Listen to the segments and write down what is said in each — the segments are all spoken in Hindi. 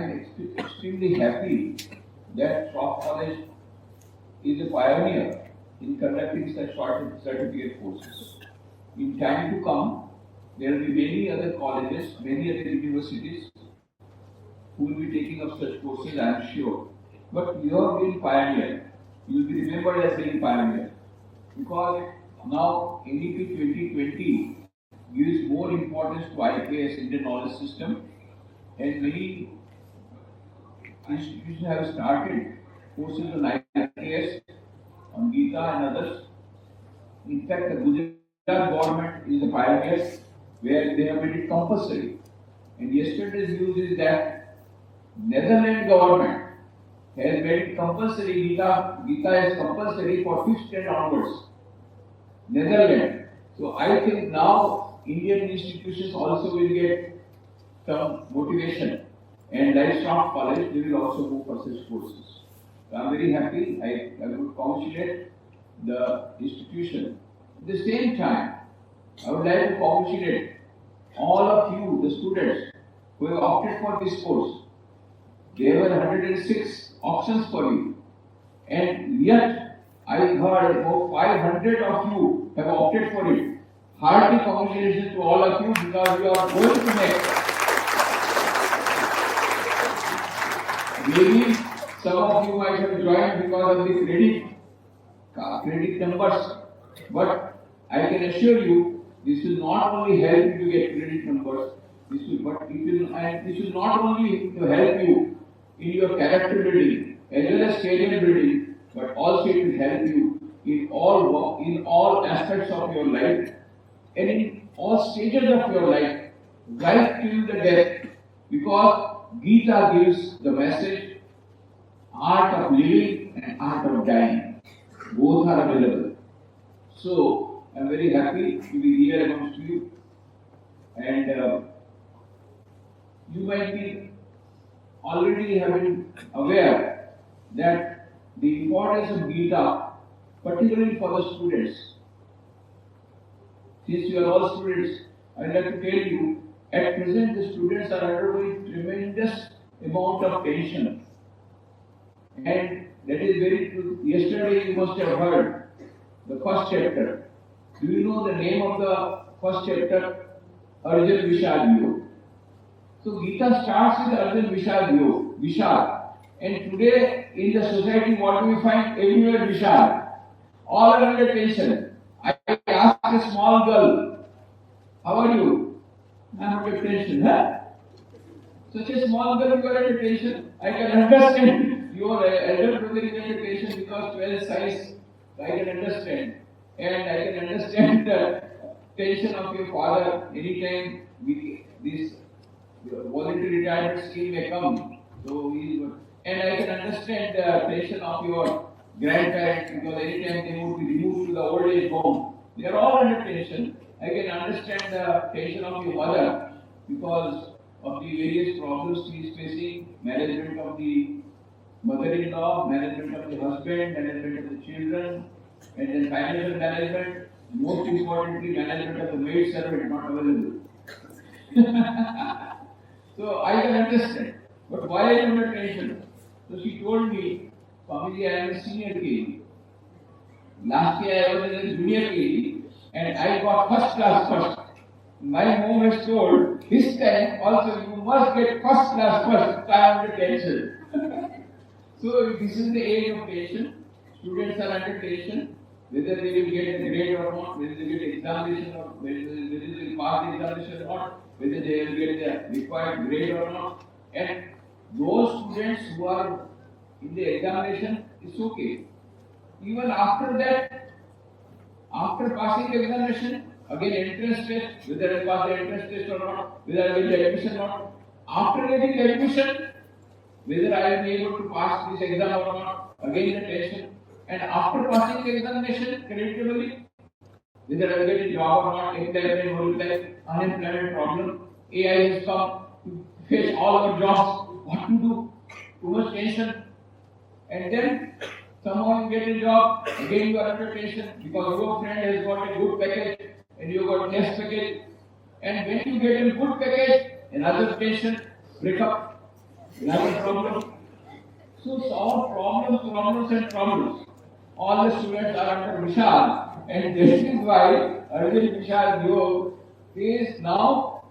am extremely happy that Shroff College is a pioneer in conducting such certificate courses. In time to come, there will be many other colleges, many other universities who will be taking up such courses, I am sure. But you have been pioneer. You will be remembered as being pioneer. Because now NEP 2020 gives more importance to IKS, Indian Knowledge System, and many institutions have started courses on IKS, on Gita and others. In fact, the Gujarat government is a pioneer where they have made it compulsory. And yesterday's news is that Netherlands government has made it compulsory. Gita is compulsory for 5th standard onwards. Netherlands. So I think now Indian institutions also will get some motivation, and like Shroff College, they will also go for such courses. So I am very happy. I would congratulate the institution. At the same time, I would like to congratulate all of you, the students, who have opted for this course. There were 106 options for you, and yet I heard about 500 of you have opted for it. Hearty congratulations to all of you, because you are going to make. Maybe some of you might have joined because of the credit numbers, but I can assure you, this will not only help you to get credit numbers, this will not only help you in your character building as well as career building, but also it will help you in all aspects of your life and in all stages of your life, right till the death, because Gita gives the message, art of living and art of dying. Both are available. So, I am very happy to be here amongst you, and you might be already have been aware that the importance of Gita, particularly for the students. Since you are all students, I would like to tell you, at present the students are undergoing tremendous amount of tension. And that is very true. Yesterday you must have heard the first chapter. Do you know the name of the first chapter? Arjun Vishad Yoga. So Gita starts with Arjun Vishad Yoga. Vishad. And today in the society, what do we find? Everywhere Vishad. All are under tension. I asked a small girl, how are you? I am under tension. Huh? Such a small girl, you are under tension. I can understand your elder brother is under tension because 12 size. I can understand. And I can understand the tension of your father anytime this voluntary retirement scheme may come. So and I can understand the tension of your grandparents, because anytime they would be removed to the old age home, they are all under tension. I can understand the tension of your mother because of the various problems she is facing, management of the mother-in-law, management of the husband, management of the children, and then financial management, most importantly management of the maid servant not available. So I can understand. But why are you under tension? So she told me, Swamiji, I am a senior KG. Last year I was in a junior KG and I got first class first. My mom has told, this time also you must get first class first. I am under tension. So this is the age of tension. Students are under tension. Whether they will get a grade or not, whether they get examination or whether they will pass the examination or not, whether they will get the required grade or not. And those students who are in the examination, it's okay. Even after that, after passing the examination, again entrance test, whether I pass the entrance test or not, whether I will get admission or not. After getting the admission, whether I will be able to pass this exam or not, again the tension. And after passing the examination creditably, whether I will get a job or not, unemployment problem, AI has come to face all our jobs. What to do? Too much tension. And then somehow you get a job, again you are under tension because your friend has got a good package and you got less package. And when you get a good package, another tension, break up. You have a problem? So solve problems and problems. All the students are under Vishal, and this is why Arvind Vishal Yog is now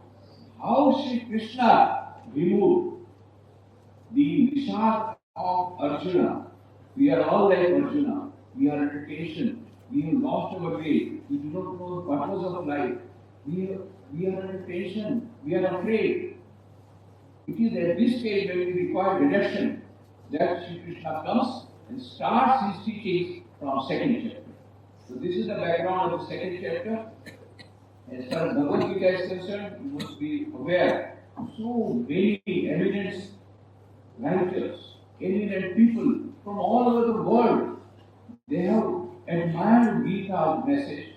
how Sri Krishna removed the Vishal of Arjuna. We are all like Arjuna. We are under tension. We have lost our way. We do not know the purpose of life. We are under tension. We are afraid. It is at this stage when we require reduction that Sri Krishna comes and starts his teachings from second chapter. So this is the background of the second chapter. As far as Bhagavad Gita is concerned, you must be aware so many eminent writers, eminent people from all over the world, they have admired Gita's message.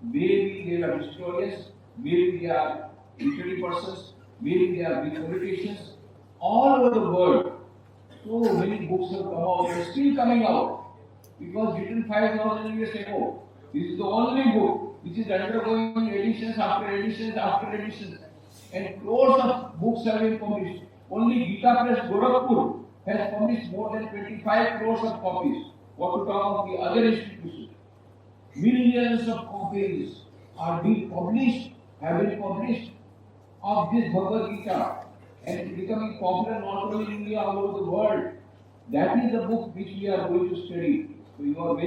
Maybe they are historians, maybe they are literary persons, maybe they are big politicians, all over the world. So many books have come out and still coming out. It was written 5,000 years ago. This is the only book which is undergoing editions after editions after editions. And crores of books have been published. Only Gita Press Gorakhpur has published more than 25 crores of copies. What to talk of the other institutions? Millions of copies are being published, have been published of this Bhagavad Gita, and it's becoming popular not only in India, all over the world. That is the book which we are going to study. So you are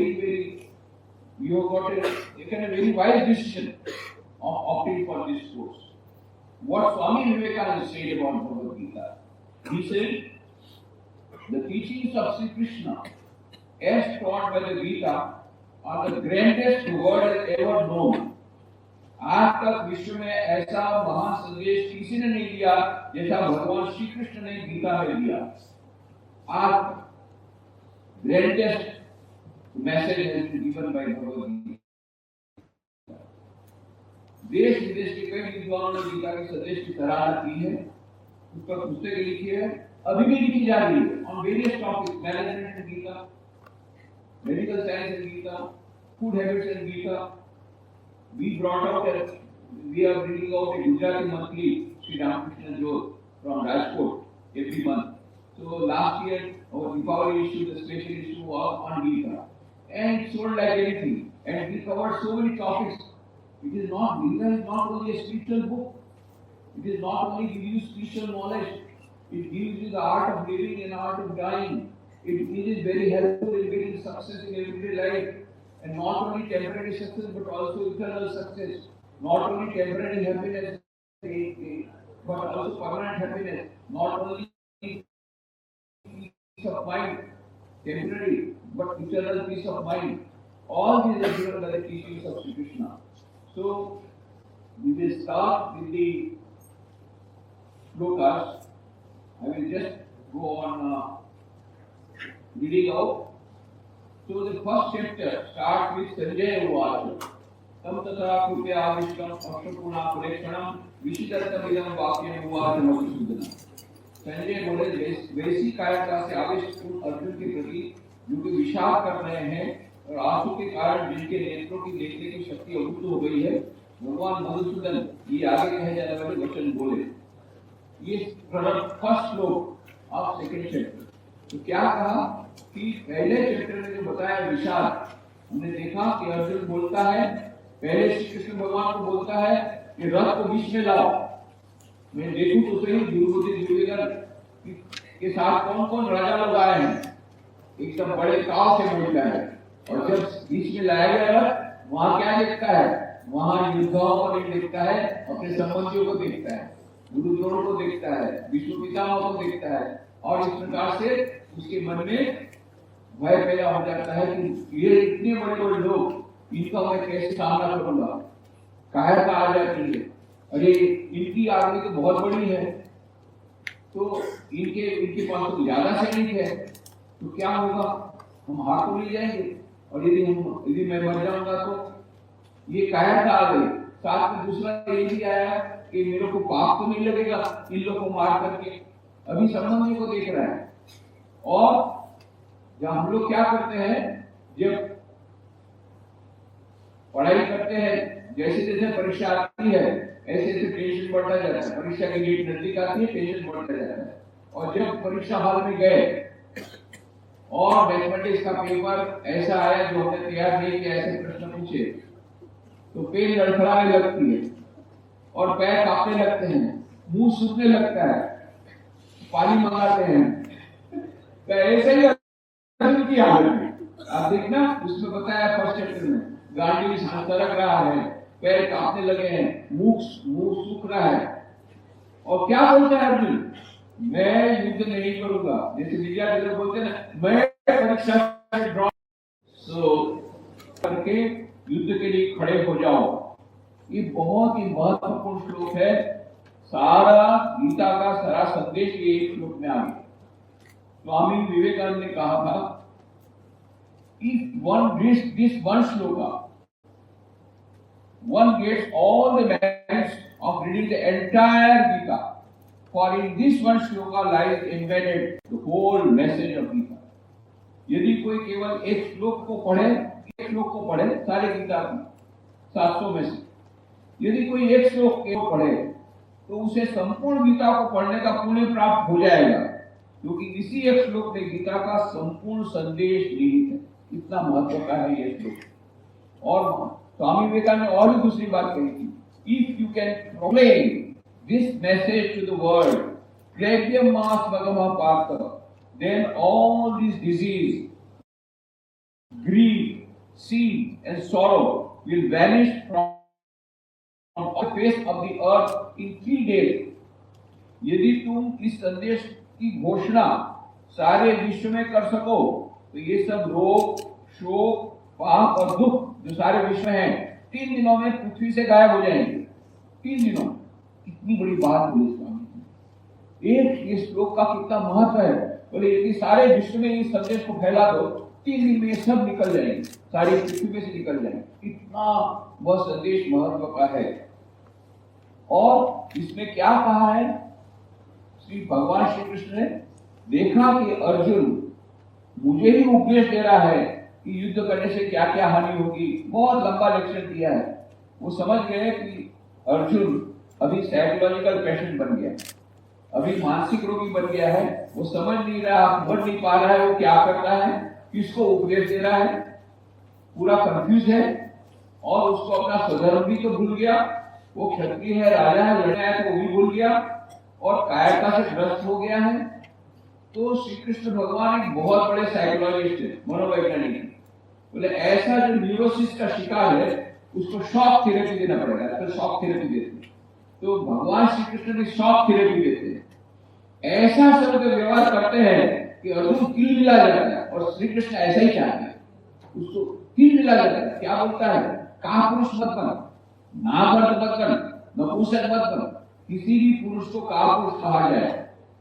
you have taken a very wise decision of opting for this course. What Swami Vivekananda said about Bhagavad Gita, he said, the teachings of Sri Krishna, as taught by the Gita, are the grandest the world has ever known. आज तक विश्व में ऐसा महान संदेश किसी ने नहीं दिया जैसा भगवान श्री कृष्ण ने गीता में दिया. आज greatest message has been given by Bhagavad Gita. देश विदेश के कई विद्वानों ने गीता के संदेश की सराहना की है, उस पर पुस्तकें लिखी है, अभी भी लिखी जा रही है on various topics, management in Gita, medical science in Gita, food habits in Gita. We brought out we are bringing out a Gujarati monthly, Sri Ramakrishna Jyot from Rajkot every month. So last year our Deepavali issue, the special issue was on Gita, and it sold like anything. And we covered so many topics. It is not Gita is not only a spiritual book. It is not only gives you spiritual knowledge. It gives you the art of living and art of dying. It is very helpful in getting success in everyday life. And not only temporary success but also eternal success. Not only temporary happiness but also permanent happiness. Not only peace of mind, temporary but eternal peace of mind. All these are given by the teachings of Sri Krishna. So we will start with the shlokas. I will just go on reading out. So the first chapter starts with Sanjay Uvacha. Tam tatra krupya avishtam akshapuna purekshanam vishidartamidam vakyam uvacha Madhusudana. Sanjay बोले वैसी कायरता से आवेश अर्जुन के प्रति जो कि विषाद कर रहे हैं और आंसू के कारण जिनके नेत्रों की देखने की शक्ति अवरुद्ध हो गई है, भगवान मधुसूदन ये आगे कहे जाने वाले वचन बोले. ये फर्स्ट श्लोक ऑफ सेकंड चैप्टर. तो क्या कहा कि पहले चैप्टर में जो बताया विषाद, हमने देखा कि अर्जुन बोलता है, पहले श्री कृष्ण भगवान को बोलता है कि रथ को बीच में लाओ, मैं देखूं तो सही दुर्योधन के साथ कौन कौन राजा लोग आए हैं. एकदम बड़े ताव से बोलता है, और जब बीच में लाया गया रथ, वहां क्या देखता है, वहां युद्धाओं को नहीं देखता है, अपने संबंधियों को देखता है, गुरु द्रोण को देखता है, विष्णु पितामह को देखता है, और इस प्रकार से उसके मन में भय पैदा हो जाता है कि ये इतने बड़े बड़े लोग, इनका मैं कैसे सामना करूंगा. कायरता आ जाती है, अरे इनकी आर्मी तो बहुत बड़ी है, तो इनके पास तो ज्यादा सैनिक है, तो क्या होगा, हम हार तो ले जाएंगे, और यदि मैं मर जाऊंगा तो ये कायरता आ गई. साथ में दूसरा ये भी आया कि मेरे को पाप तो नहीं लगेगा इन लोगों को मार करके. अभी संबंधी को देख रहा है. और जब हम लोग क्या करते हैं, जब पढ़ाई करते हैं, जैसे जैसे परीक्षा आती है ऐसे ऐसे टेंशन बढ़ता जाता है. परीक्षा की डेट नजदीक आती है, टेंशन बढ़ता जाता है. और जब परीक्षा हॉल में गए और मैथमेटिक्स का पेपर ऐसा आया जो हमने तैयार नहीं किया, ऐसे प्रश्न पूछे, तो पेन लड़खड़ाने लगती है और पैर कांपने लगते हैं, मुंह सूखने लगता है, पानी मंगाते हैं। तो ऐसे ही अर्जुन की हालत है। आप देखना उसमें बताया फर्स्ट चैप्टर में, गांडी सरक रहा है, पैर कांपने लगे हैं, मुंह सूख रहा है, और क्या बोलता है अर्जुन, मैं युद्ध नहीं करूंगा। जैसे विद्यार्थी बोलते हैं ना, मैं परीक्षा से ड्रॉप करके युद्ध के लिए खड़े हो जाओ। ये बहुत ही महत्वपूर्ण श्लोक है। सारा गीता का सारा संदेश ये एक श्लोक में आ गया। स्वामी विवेकानंद ने कहा था, if one reads this one shloka, one gets all the merits of reading the entire Gita, for in this one shloka lies embedded the whole message of Gita. यदि कोई केवल एक श्लोक को पढ़े सारे गीता की 700 में से, यदि कोई एक श्लोक को पढ़े तो उसे संपूर्ण गीता को पढ़ने का पुण्य प्राप्त हो जाएगा, क्योंकि इसी एक श्लोक में गीता का संपूर्ण संदेश निहित है। इतना महत्व का है ये श्लोक। और स्वामी विवेकानंद ने और भी दूसरी बात कही थी, if you can proclaim this message to the world, क्लेव्यम मास भगवा पार्थ, then all this disease, greed, seed and sorrow will vanish from the face of the earth in 3 days. यदि तुम इस संदेश की घोषणा सारे विश्व में कर सको तो ये सब रोग, शोक, पाप और दुख जो सारे विश्व में हैं 3 दिनों में पृथ्वी से गायब हो जाएंगे। 3 दिनों, कितनी बड़ी बात हुई स्वामी। एक ये श्लोक का कितना महत्व है। बोले यदि सारे विश्व में इस संदेश को फैला दो, 3 दिन में ये सब निकल जाएंगे, सारी पृथ्वी से निकल जाएंगे। इतना वह संदेश महत्व का है। और इसमें क्या कहा है, श्री भगवान श्री कृष्ण ने देखा कि अर्जुन मुझे ही उपदेश दे रहा है कि युद्ध करने से क्या क्या हानि होगी। बहुत लंबा लेक्चर दिया है। वो समझ गए कि अर्जुन अभी साइकोलॉजिकल पेशेंट बन गया, अभी मानसिक रोगी बन गया है। वो समझ नहीं रहा, बढ़ नहीं पा रहा है, वो क्या कर रहा है, किसको उपदेश दे रहा है, पूरा कंफ्यूज है। और उसको अपना स्वधर्म भी तो भूल गया, वो क्षत्रिय है, राजा है, लड़ने आया तो वो भी भूल गया और कायरता से ग्रस्त हो गया है। तो श्री कृष्ण भगवान एक बहुत बड़े साइकोलॉजिस्ट है, मनोवैज्ञानिक। बोले ऐसा जो न्यूरोसिस का शिकार है उसको शॉक थेरेपी देना पड़ेगा। तो शॉक थेरेपी देते हैं, तो भगवान श्री कृष्ण भी शॉक थेरेपी देते हैं। ऐसा सब व्यवहार करते हैं कि अर्जुन किलमिला जाता है। और श्री कृष्ण ऐसा ही चाहते हैं, उसको किलमिला जाता है। क्या बोलता है, कापुरुष मत बन, नामर्द मत बन, नपुंसक मत बन। किसी भी पुरुष को कापुरुष कहा जाए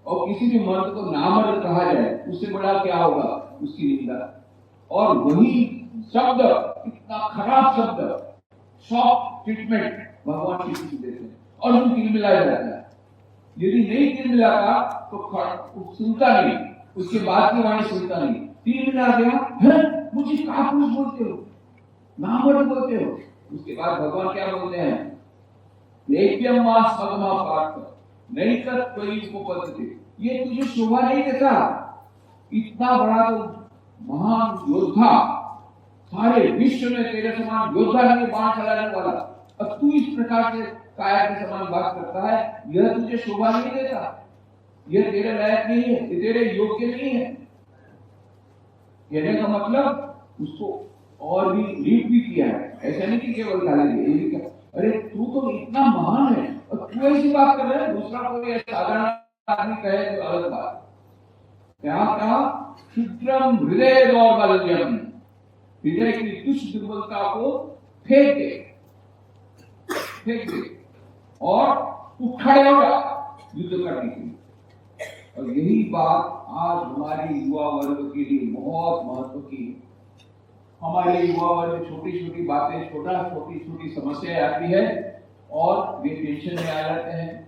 और किसी भी मर्द को नामर्द कहा जाए, उससे बड़ा क्या होगा, उसकी निंदा। और वही शब्द, इतना खराब शब्द, शॉक ट्रीटमेंट भगवान श्री कृष्ण देते हैं और उन किलमिला जाता है। यदि नहीं किलमिलाता तो सुनता नहीं, उसके बाद की वाणी सुनता नहीं। किलमिला गया, मुझे कापुरुष बोलते हो, नामर्द बोलते हो। उसके बाद भगवान क्या बोलते हैं, लेक्यम मास भगवा पार्थ नहीं कर कोई उपपद्यते, ये तुझे शोभा नहीं देता। इतना बड़ा तो महान योद्धा, सारे विश्व में तेरे समान योद्धा नहीं, बाण चलाने वाला, और तू इस प्रकार से काया के समान बात करता है, यह तुझे शोभा नहीं देता, यह तेरे लायक नहीं है, ये तेरे योग्य नहीं है। कहने का मतलब उसको और भी लीड भी किया है। ऐसा नहीं कि केवल गाली दी, ये भी क्या, अरे तू तो इतना महान है और तू ऐसी बात कर रहा है, दूसरा कोई साधारण आदमी कहे तो अलग बात। क्या कहा, क्षुद्रम हृदय दौर्बल्यम, हृदय की तुच्छ दुर्बलता को फेंक दे और तू खड़े होगा युद्ध करने के लिए। और यही बात आज हमारी युवा वर्ग के लिए बहुत महत्व की है। हमारे युवा वर्ग छोटी छोटी बातें, छोटी छोटी समस्याएं आती है और वे टेंशन में आ जाते हैं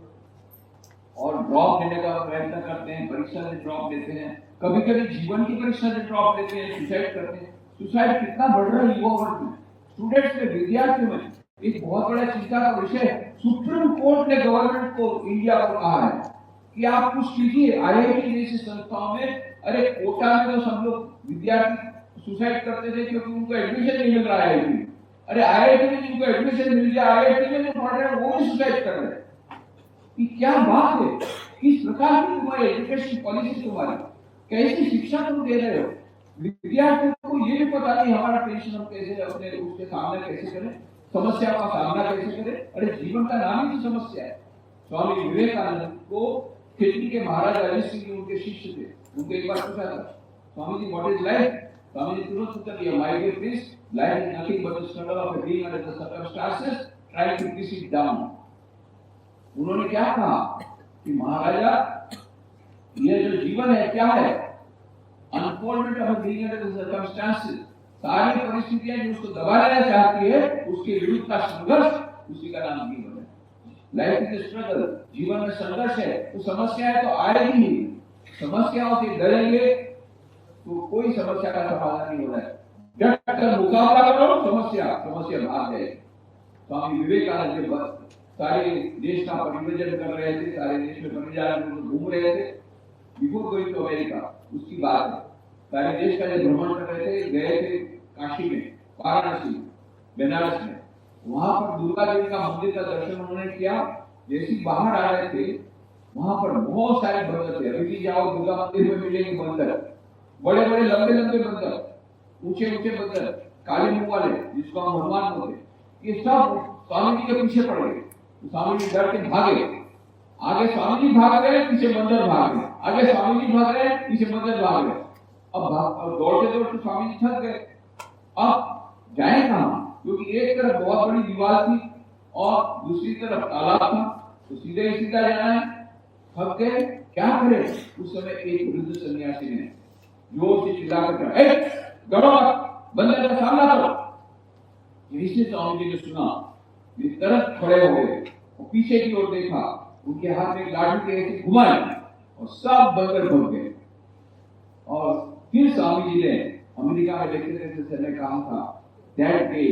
और ड्रॉप लेने का प्रयत्न करते हैं, परीक्षा से ड्रॉप लेते हैं, कभी कभी जीवन की परीक्षा से ड्रॉप लेते हैं, सुसाइड करते हैं। सुसाइड कितना बढ़ रहा है युवा वर्ग में, स्टूडेंट्स में, विद्यार्थियों में। एक बहुत बड़ा चिंता का विषय है। सुप्रीम कोर्ट ने गवर्नमेंट को, इंडिया को कहा है कि आप कुछ कीजिए। IIT जैसी संस्थाओं में, अरे कोटा में तो सब लोग विद्यार्थी सुसाइड करते थे क्योंकि उनको एडमिशन नहीं मिल रहा है। अरे IIT में जिनको एडमिशन मिल गया, IIT में जो पढ़ रहे हैं वो भी सुसाइड कर रहे हैं। कि क्या बात है, किस प्रकार की तुम्हारी एजुकेशन पॉलिसी, तुम्हारी कैसी शिक्षा तुम दे रहे हो। विद्यार्थियों को ये भी पता नहीं हमारा टेंशन हम कैसे अपने उसके सामना कैसे करें, समस्या का सामना कैसे करें। अरे जीवन का नाम ही तो समस्या है। स्वामी विवेकानंद को खेती के महाराज अजीत सिंह जी उनके शिष्य थे, उनको एक बार पूछा था, Swami ji what is life? Swami ji तुरंत उत्तर दिया, my dear please, life is nothing but the struggle of a being under the circumstances trying to push it down. उन्होंने क्या कहा कि महाराजा ये जो जीवन है क्या है, unfoldment of being under the circumstances, सारी परिस्थितियां जो उसको दबा लेना चाहती है उसके विरुद्ध का संघर्ष, उसी का नाम जीवन है। लाइफ इज स्ट्रगल, जीवन में संघर्ष है तो समस्याएं तो आएगी ही। समस्याओं से डरेंगे तो कोई समस्या का समाधान नहीं हो रहा है। डटकर मुकाबला करो, समस्या भाग जाएगी। स्वामी विवेकानंद के सारे देश का परिवर्तन कर रहे थे, सारे देश में परिवार घूम रहे थे बिफोर गोइंग टू अमेरिका, उसकी बात है। सारे देश का जो भ्रमण कर रहे थे, गए थे काशी में, वाराणसी, बनारस में। वहां पर दुर्गा देवी का मंदिर का दर्शन उन्होंने किया। जैसे बाहर आ रहे थे वहां पर बहुत सारे बंदर थे। अभी भी जाओ दुर्गा मंदिर में मिलेंगे बंदर, बड़े बड़े लंबे लंबे बंदर, ऊंचे ऊंचे बंदर, काले मुंह वाले जिसको हम हनुमान बोलते। ये सब स्वामी जी के पीछे पड़ गए। स्वामी जी डर के भागे, आगे स्वामी जी भाग रहे, पीछे बंदर भाग रहे, आगे स्वामी जी भाग रहे, पीछे बंदर भाग रहे। अब दौड़ते दौड़ते स्वामी जी थक गए। अब जाए कहां, क्योंकि एक तरफ बहुत बड़ी दीवार थी और दूसरी तरफ तालाब था, तो सीधे ही सीधा जाना है। थक गए, क्या करें। उस समय एक वृद्ध सन्यासी ने जोर से चिल्लाकर कहा, डरो मत, बंदर का सामना करो। यही स्वामी जी ने सुना, वे तरफ खड़े हो गए और पीछे की ओर देखा, उनके हाथ में लाठी के ऐसे घुमाई और सब बंदर भग गए। और फिर स्वामी जी ने अमेरिका में लेक्चर समय कहा था, that day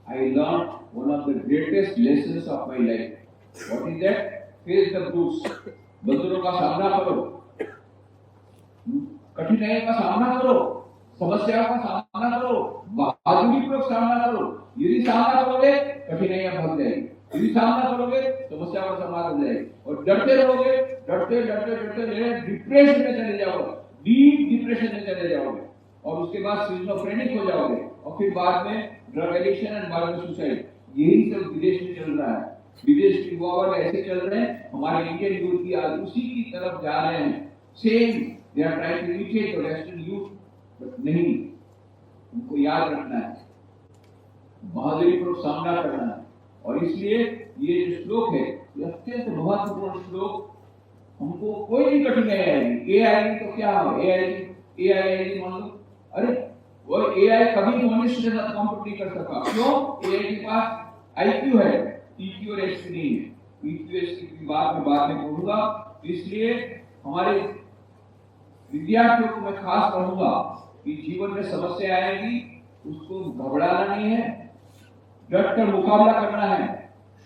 I learned one of the greatest lessons of my life. What is that? Face the brutes. बंदरों का सामना करो, कठिनाइयों का सामना करो, समस्याओं का सामना करो, बहादुरीपूर्वक सामना करो। यदि सामना करोगे कठिनाइयां भाग जाएगी, यदि सामना करोगे समस्याओं का समाधान हो जाएगी। और डरते रहोगे, डरते डिप्रेशन में चले जाओगे, डीप डिप्रेशन में चले जाओगे और उसके बाद स्किज़ोफ्रेनिक हो जाओगे और फिर बाद में ड्रग एडिक्शन एंड बाद में सुसाइड। यही सब विदेश में चल रहा है। विदेश के युवा वर्ग ऐसे चल रहे हैं, हमारे इंडियन यूथ की आज उसी की तरफ जा रहे हैं। Same they are trying to imitate the western youth, but नहीं, उनको याद रखना है, बहादुरी पर सामना करना है। और इसलिए ये जो श्लोक है ये अत्यंत महत्वपूर्ण श्लोक। हमको कोई भी कठिनाई आएगी, AI तो क्या हो, AI मान लो, अरे वो AI कभी मनुष्य के साथ कॉम्पीट नहीं कर सकता। क्यों? AI के पास IQ है, EQ और SQ नहीं है। EQ SQ की बात मैं बाद में कहूंगा। इसलिए हमारे विद्यार्थियों को मैं खास कहूंगा कि जीवन में समस्या आएगी, उसको घबराना नहीं है, डटकर मुकाबला करना है।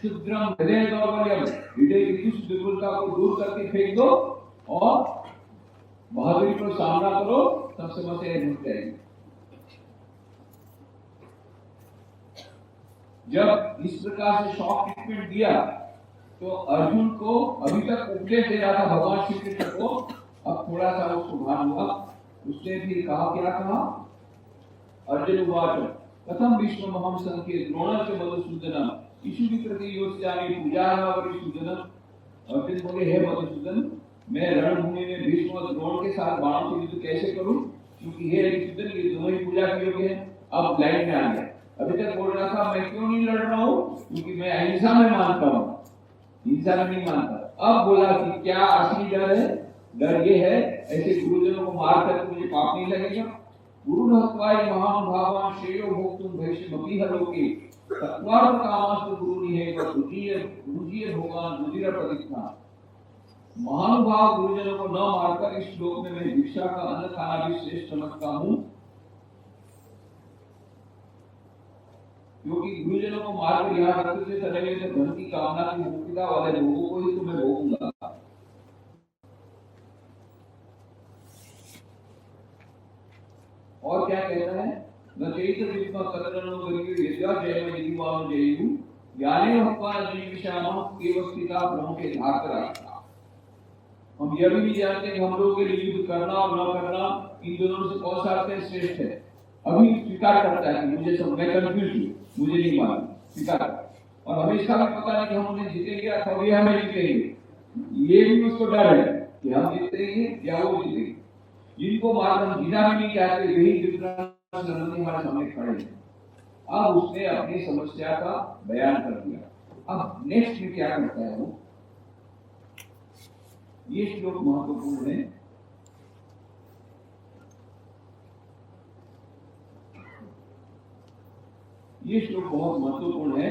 शुद्रम हृदय दौर्बल्यम, हृदय की कुछ दुर्बलता को दूर करके फेंक दो और बहादुरी पर सामना करो, तब समस्याएं मिट जाएगी। जब इस प्रकार से शॉक ट्रीटमेंट दिया तो अर्जुन को अभी तक उपदेश दे रहा था भगवान श्री कृष्ण को, अब थोड़ा सा उसको भान हुआ। उसने फिर कहा, क्या कहा? अर्जुन उवाच कथम विश्वमहं संख्ये द्रोणस्य मधुसूदनम ईशु प्रति योत्स्यामि पूजावरिसूदनम। अर्जुन बोले, हे मधुसूदन, मैं रणभूमि में भीष्म और द्रोण के साथ बाणों से युद्ध कैसे करूं, क्योंकि हे मधुसूदन ये दोनों ही पूजा के योग्य हैं। अब लाइन में आ गया। अभी तक बोल रहा था मैं क्यों नहीं लड़ रहा हूं, क्योंकि मैं अहिंसा में मानता हूं, हिंसा में नहीं मानता। अब बोला कि क्या असली डर है? डर ये है ऐसे गुरुजनों को मारकर मुझे पाप नहीं लगेगा। गुरु हत्वाय महानुभावान श्रेयो भोक्तुम भैष्मपि हलोके तत्वार्थ कामास्तु गुरु निहेव रुजिय भोगान रुजिर प्रतिष्ठा। महानुभाव गुरुजनों को न मारकर इस श्लोक में मैं भिक्षा का अन्न खाना भी श्रेष्ठ समझता हूं, क्योंकि गुरुजनों को मारकर यहाँ रक्त से चलेंगे तो धन की कामना की मुक्तिता वाले लोगों को ही तुम्हें भोगूंगा। और क्या कहता है, न चैत विद्मा कतरनो गरीयो यद्या जयम यदिवानो जयु ज्ञाने भगवान जीविषामो केवस्तिका ब्रह्म के धाकर रखा। हम यह भी नहीं जानते कि हम लोगों के लिए युद्ध करना और न करना इन दोनों से कौन सा अर्थ श्रेष्ठ है। अभी स्वीकार करता है कि मुझे सब, मैं कंफ्यूज हूँ, मुझे नहीं मालूम, स्वीकार। और हमें इसका भी पता नहीं कि हम उन्हें जीतेंगे अथवा ये हमें जीतेंगे। ये भी उसको डर है कि हम जीतेंगे या वो जीतेंगे। जिनको मार्ग हम जीना भी नहीं चाहते वही हमारे सामने खड़े हैं। अब उसने अपनी समस्या का बयान कर दिया। अब नेक्स्ट में क्या करता है वो, ये श्लोक महत्वपूर्ण है। ये श्लोक बहुत महत्वपूर्ण है।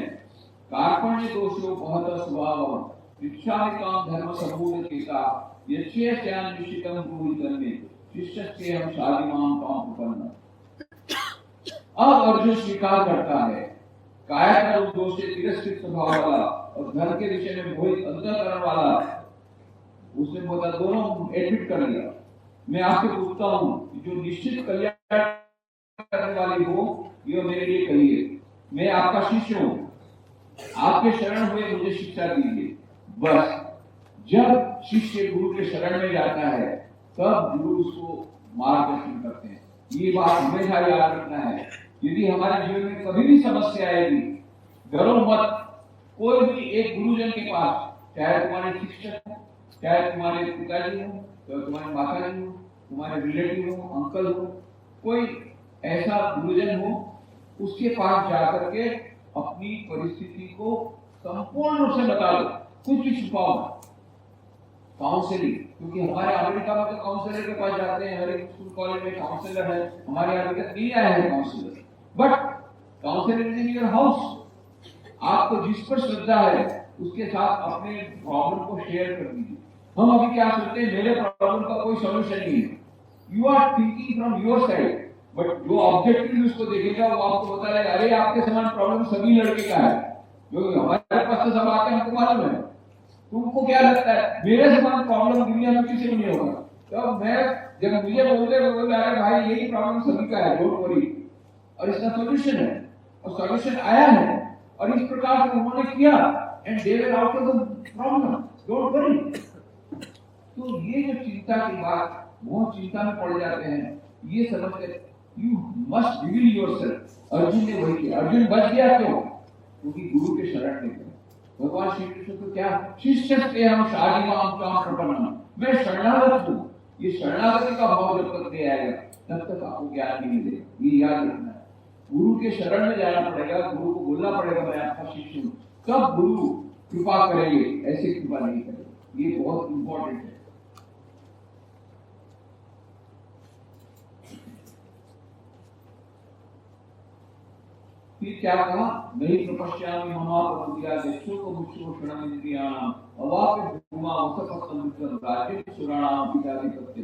कार्पण्य दोषो बहुत स्वभाव शिक्षा काम धर्म समूह केता यच्चे ज्ञान निश्चितम पूरितन्मे शिष्यस्य हम शादिमाम काम उपन्न। अब अर्जुन स्वीकार करता है काया रूप दोष से तिरस्कृत स्वभाव वाला और धर्म के विषय में मोहित अंतःकरण वाला, उसने बोला दोनों एडमिट कर लिया। मैं आपसे पूछता हूँ जो निश्चित कल्याण करने वाली हो ये मेरे लिए कहिए। मैं आपका शिष्य हूँ, आपके शरण हुए मुझे शिक्षा दीजिए। बस जब शिष्य गुरु के शरण में जाता है तब गुरु उसको मार्गदर्शन करते हैं। ये बात हमेशा याद रखना है। यदि हमारे जीवन में कभी भी समस्या आएगी, डरो मत। कोई भी एक गुरुजन के पास, चाहे तुम्हारे शिक्षक हो, चाहे तुम्हारे पिताजी हो, चाहे तुम्हारे माताजी हो, तुम्हारे रिलेटिव हो, अंकल हो, कोई ऐसा गुरुजन हो, उसके पास जाकर के अपनी परिस्थिति को संपूर्ण रूप से बता दो, कुछ भी छुपाओ मत। काउंसलिंग, क्योंकि हमारे अमेरिका में तो काउंसलर के पास जाते हैं, हर एक स्कूल कॉलेज में काउंसलर है। हमारे यहाँ तक नहीं आया है counsellor, but counsellor in your house. आपको जिस पर श्रद्धा है उसके साथ अपने प्रॉब्लम को शेयर कर दीजिए। हम अभी क्या सोचते हैं, मेरे प्रॉब्लम का कोई सॉल्यूशन नहीं है। You are thinking from your side, but जो ऑब्जेक्टिव उसको देखेगा वो आपको बता रहा है अरे आपके समान प्रॉब्लम सभी लड़के का है। जो हमारे पास तो सब आते हैं, हमको मालूम है। तुमको क्या लगता है मेरे समान प्रॉब्लम दुनिया में किसी को नहीं होगा? तो मैं जब मुझे बोलते अरे भाई यही प्रॉब्लम सभी का है, डोंट वरी, और इसका सॉल्यूशन है, और सॉल्यूशन आया है, और इस प्रकार से उन्होंने किया and they were out of the problem, don't worry. तो ये जो चिंता की बात, बहुत चिंता में पड़ जाते हैं, ये समझ कर you must reveal yourself. Arjun ने वही किया। अर्जुन बच गया क्यों? क्योंकि गुरु के शरण में गए। भगवान श्री कृष्ण को क्या, शिष्य से हम शादिमाम काम प्रपन्न, मैं शरणागत हूँ। ये शरणागति का भाव जब तक नहीं आएगा तब तक आपको ज्ञान नहीं मिलेगा। ये याद रखना है। गुरु के शरण में जाना पड़ेगा, गुरु को बोलना पड़ेगा मैं आपका शिष्य हूँ, तब गुरु कृपा करेंगे, ऐसे कृपा नहीं करेंगे। ये बहुत इंपॉर्टेंट है। फिर क्या कहा, नहीं तपस्यामि महाप्रभुया देशो को मुक्षो क्षणमिंद्रियाणाम अवाप्य भूमा वसपत्तम राज्य सुराणाम पिताधिपत्य।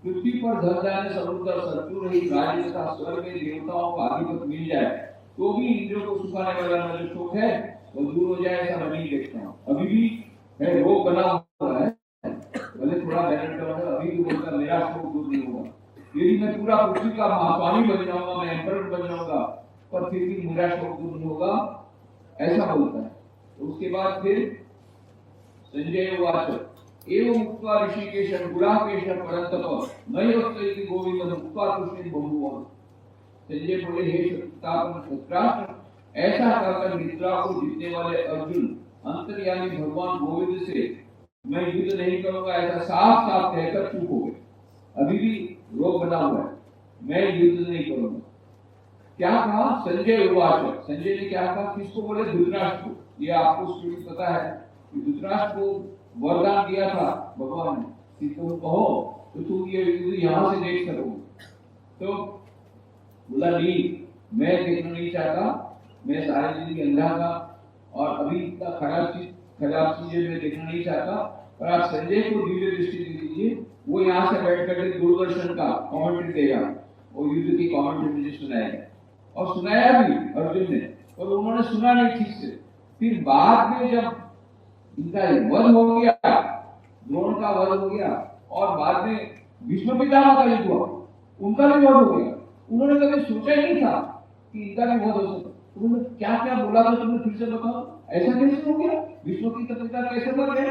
पृथ्वी पर धन जाने समुद्र सरचू रही राज्य तथा स्वर्ग में देवताओं का अधिपत्य मिल जाए तो भी इंद्रियों को सुखाने वाला जो शोक है वो दूर हो जाए, ऐसा मैं नहीं देखता हूँ। अभी भी है रोग बना हुआ है, भले थोड़ा बैलेंस करा है, अभी भी बोलता मेरा शोक दूर नहीं होगा। यदि मैं पूरा पृथ्वी का महास्वामी बन जाऊंगा, मैं एम्परर बन जाऊंगा, पर फिर भी मेरा शोक दूर नहीं होगा, ऐसा बोलता है। तो उसके बाद फिर संजय वाच एवं मुक्त्वा ऋषिकेशं गुडाकेशं परंतप नय वक्तयति गोविंदं मुक्त्वा कृष्णं बहुवः। संजय बोले हे सत्तापन धृतराष्ट्र, ऐसा कहकर निद्रा को जीतने वाले अर्जुन अंतर्यामी भगवान गोविंद से मैं युद्ध नहीं करूंगा ऐसा साफ साफ कहकर चुप हो गए। अभी भी रोग बना हुआ है, मैं युद्ध नहीं करूंगा। क्या कहा, संजय उवाच, संजय ने क्या कहा, किसको बोले, धृतराष्ट्र को। ये आपको स्टोरी पता है कि धृतराष्ट्र को वरदान दिया था भगवान ने कि तुम कहो तो तुम ये युद्ध यहाँ से देख सकोगे। तो बोला नहीं, मैं देखना नहीं चाहता, मैं सारी जिंदगी अंधा था और अभी इतना खराब चीजें मैं देखना नहीं चाहता। और आप संजय को दिव्य दृष्टि दे दीजिए, वो यहाँ से बैठ करके दूरदर्शन का कमेंट्री देगा, वो युद्ध की कमेंट्री मुझे सुनाएगा। और सुनाया भी अर्जुन ने, और उन्होंने सुना नहीं ठीक से। फिर बाद में जब इनका वध हो गया, द्रोण का वध हो गया, और बाद में भीष्म पितामह का युद्ध हुआ, उनका भी वध हो गया। उन्होंने कभी सोचा ही नहीं था कि इनका भी बहुत हो सकता। उन्होंने क्या क्या बोला था तुमने फिर से बताओ, ऐसा कैसे हो गया, विश्व की पिता कैसे बन गए?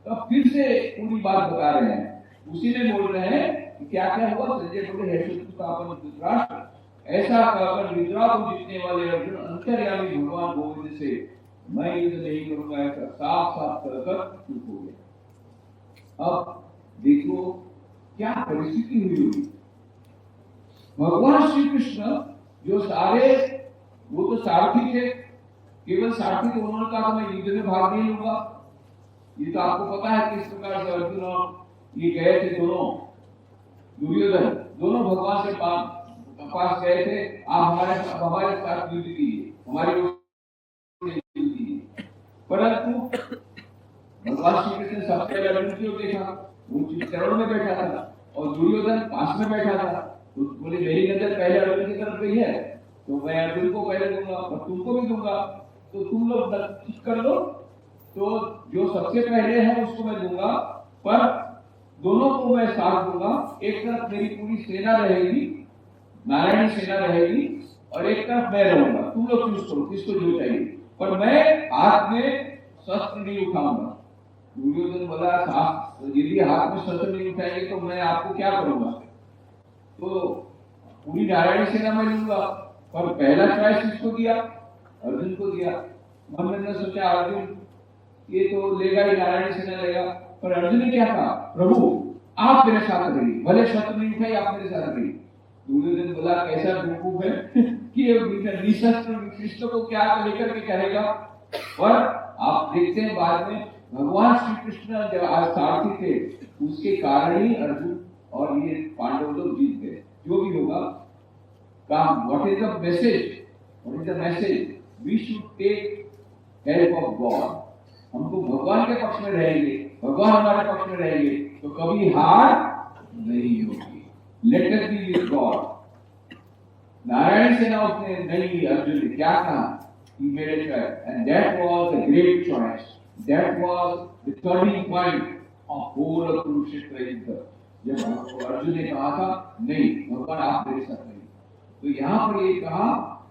तो फिर से पूरी बात बता रहे हैं, उसी में बोल रहे हैं कि क्या क्या हुआ। संजय बोले है शत्रुतापन धृतराष्ट्र, ऐसा कहकर विद्रोह को जीतने वाले अर्जुन अंतर्यामी भगवान गोविंद से मैं युद्ध नहीं करूंगा ऐसा साफ साफ कहकर चुप हो गया। अब देखो क्या परिस्थिति हुई होगी। भगवान श्री कृष्ण जो सारे, वो तो सारथी थे, केवल सारथी, तो उन्होंने कहा मैं युद्ध में भाग नहीं लूंगा। ये तो आपको पता है किस प्रकार से अर्जुन और ये गए थे, दोनों दुर्योधन दोनों भगवान से पास गए थे, आप हमारे साथ युद्ध कीजिए, हमारी परंतु भगवान श्री कृष्ण सबसे पहले अर्जुन की ओर देखा, वो चरणों में बैठा था और दुर्योधन पास में बैठा था। तो बोले मेरी नजर पहले अर्जुन की तरफ गई है तो मैं अर्जुन को पहले दूंगा और तुमको भी दूंगा, तो तुम लोग ठीक कर लो, तो जो सबसे पहले है उसको मैं दूंगा, पर दोनों को मैं साथ दूंगा। एक तरफ मेरी पूरी सेना रहेगी, नारायणी सेना रहेगी, और एक तरफ मैं रहूंगा, तुम लोग चूज करो किसको जो चाहिए, पर मैं हाथ में शस्त्र नहीं उठाऊंगा। दुर्योधन बोला यदि हाथ में शस्त्र नहीं उठाएंगे तो मैं आपको क्या करूंगा, तो पूरी नारायणी सेना में लूंगा। पर पहला चॉइस किसको दिया, अर्जुन को दिया। मन में न सोचा अर्जुन ये तो लेगा ही, नारायणी सेना लेगा, पर अर्जुन ने क्या कहा, प्रभु आप मेरे साथ रहिए, भले शस्त्र नहीं उठाई आप मेरे साथ रहिए। दुर्योधन बोला कैसा बेवकूफ है कि ये निशस्त्र कृष्ण को क्या लेकर के करेगा। और आप देखते हैं बाद में भगवान श्री कृष्ण जब आज सारथी थे, उसके कारण ही अर्जुन और ये पांडव लोग जीत गए। जो भी होगा काम, what is the message, what is the message, we should take help of God. हमको भगवान के पक्ष में रहेंगे, भगवान हमारे पक्ष में रहेंगे तो कभी हार नहीं होगी। Let us be with God. Narayan सेना उसने नहीं, अर्जुन ने क्या कहा, he made a choice and that was a great choice, that was the turning point of whole of Kurukshetra युद्ध। जब अर्जुन ने कहा था नहीं भगवान आप मेरे साथ नहीं, तो यहाँ पर ये कहा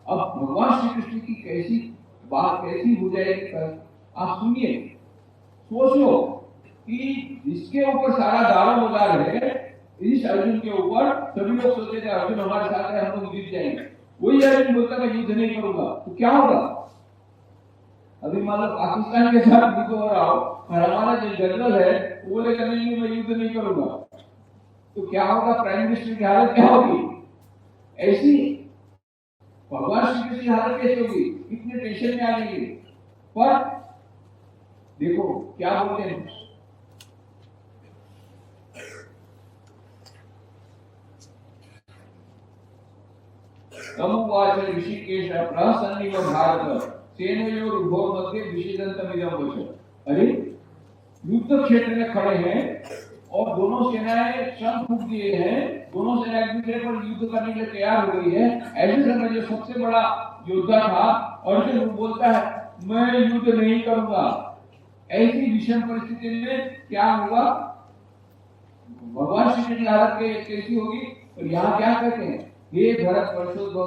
अब भगवान श्री कृष्ण की कैसी बात कैसी हो जाएगी, आप सुनिए, सोचो कि जिसके ऊपर सारा दारोमदार है, इस अर्जुन के ऊपर सभी लोग सोचते थे अर्जुन हमारे साथ है, हम लोग जीत जाएंगे, वही अर्जुन बोलता मैं युद्ध नहीं करूंगा, तो क्या होगा। अभी मान लो पाकिस्तान के साथ युद्ध हो रहा हो और हमारा जो जनरल है वो बोलेगा नहीं मैं युद्ध नहीं करूंगा, तो क्या होगा, प्राइम मिनिस्टर की हालत क्या होगी। ऐसी भगवान श्री कृष्ण की हालत कैसे होगी, कितने टेंशन में आ जाएंगे। पर देखो क्या बोलते हैं, तमुवाच ऋषिकेश प्रसन्निव भारत सेनयोर उभयोर मध्ये विषेदन्तमिदं वच। अरे युद्ध क्षेत्र में खड़े हैं और दोनों सेनाएं शंख फूंक दिए हैं, दोनों सेनाएं एक दूसरे पर युद्ध करने के लिए तैयार हो गई है। ऐसे समय जो सबसे बड़ा योद्धा था अर्जुन बोलता है मैं युद्ध नहीं करूंगा। ऐसी विषम परिस्थिति में क्या होगा, भगवान श्री कृष्ण की हालत कैसी होगी। और यहाँ क्या कहते हैं, हे भरत वर्षोद्भव,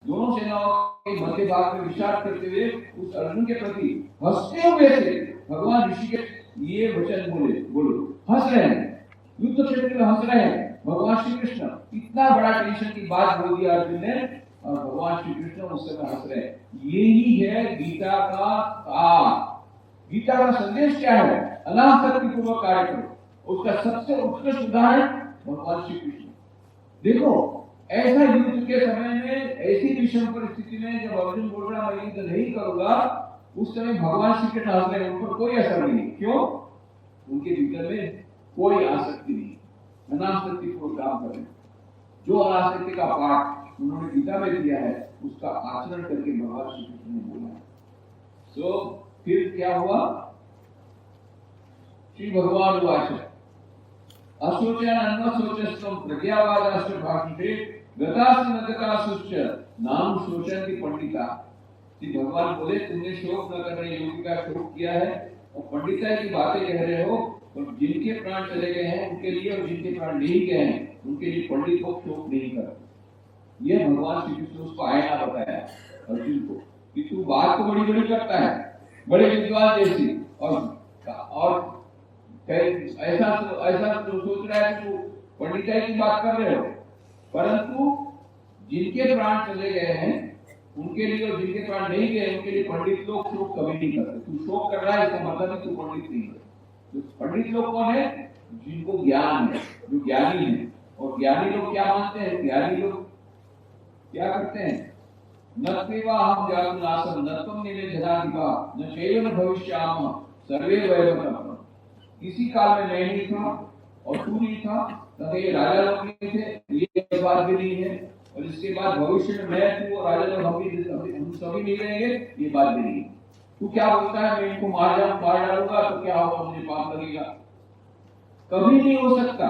दोनों सेनाओं के मध्य भाग में विचार करते हुए उस अर्जुन के प्रति हंसते हुए से भगवान ऋषिकेश ये वचन बोलो हंस रहे हैं, युद्ध क्षेत्र में हंस रहे हैं। भगवान श्री कृष्ण इतना बड़ा टेंशन की बात बोल दिया अर्जुन ने और भगवान श्री कृष्ण उस समय हंस रहे हैं। यही है गीता का सार। गीता का संदेश क्या है, अनासक्ति पूर्वक कार्य करो। उसका सबसे उत्कृष्ट उदाहरण भगवान श्री कृष्ण। देखो ऐसा युद्ध के समय में, ऐसी विषम परिस्थिति में जब अर्जुन बोल रहा मैं युद्ध नहीं करूंगा, उस समय भगवान श्री कृष्ण हंस रहे हैं, उन पर कोई असर नहीं। क्यों, उनके भीतर में कोई आसक्ति नहीं, अनासक्ति पूर्वक काम कर रहे हैं। जो अनासक्ति का पाठ उन्होंने गीता में दिया है उसका आचरण करके भगवान श्री कृष्ण ने बोला है। तो फिर क्या हुआ, श्री भगवान वाच अशोचन अन्वशोचस्तम प्रज्ञावादाश्च भाषते गतासु न गतासुश्च नाम शोचन्ति पंडिता। श्री भगवान बोले तुमने शोक न करने योगी का शोक किया है और पंडिताई की बातें कह रहे हो, और जिनके प्राण चले गए हैं उनके लिए और जिनके प्राण नहीं गए हैं उनके लिए पंडित को शोक नहीं करते। ये भगवान श्री कृष्ण उसको आयना बताया अर्जुन को कि तू बात तो बड़ी बड़ी करता है, बड़े विद्वान जैसी, और ऐसा तो सोच रहा है कि तू पंडिताई की बात कर रहे हो, परंतु जिनके प्राण चले गए हैं उनके लिए और जिनके प्राण नहीं गए उनके लिए पंडित लोग शोक कभी नहीं करते। तू शोक कर रहा है इसका मतलब है तू पंडित नहीं है। तो पंडित लोग कौन है? जिनको ज्ञान है, जो ज्ञानी है। और ज्ञानी लोग क्या मानते हैं? ज्ञानी लोग क्या करते हैं? न सेवा हम जातु नासम न तुम निले जनाधिपा न चैव भविष्यामः सर्वे वैभवम्। किसी काल में मैं नहीं था और तू नहीं था, तथा ये राजा लोग नहीं थे, ये बात भी नहीं है, और इसके बाद भविष्य में मैं तू और राजा लोग हम सभी नहीं रहेंगे, ये बात भी नहीं है। तू क्या बोलता है मैं इनको मार डालूंगा तो क्या होगा, मुझे पाप लगेगा? कभी नहीं हो सकता।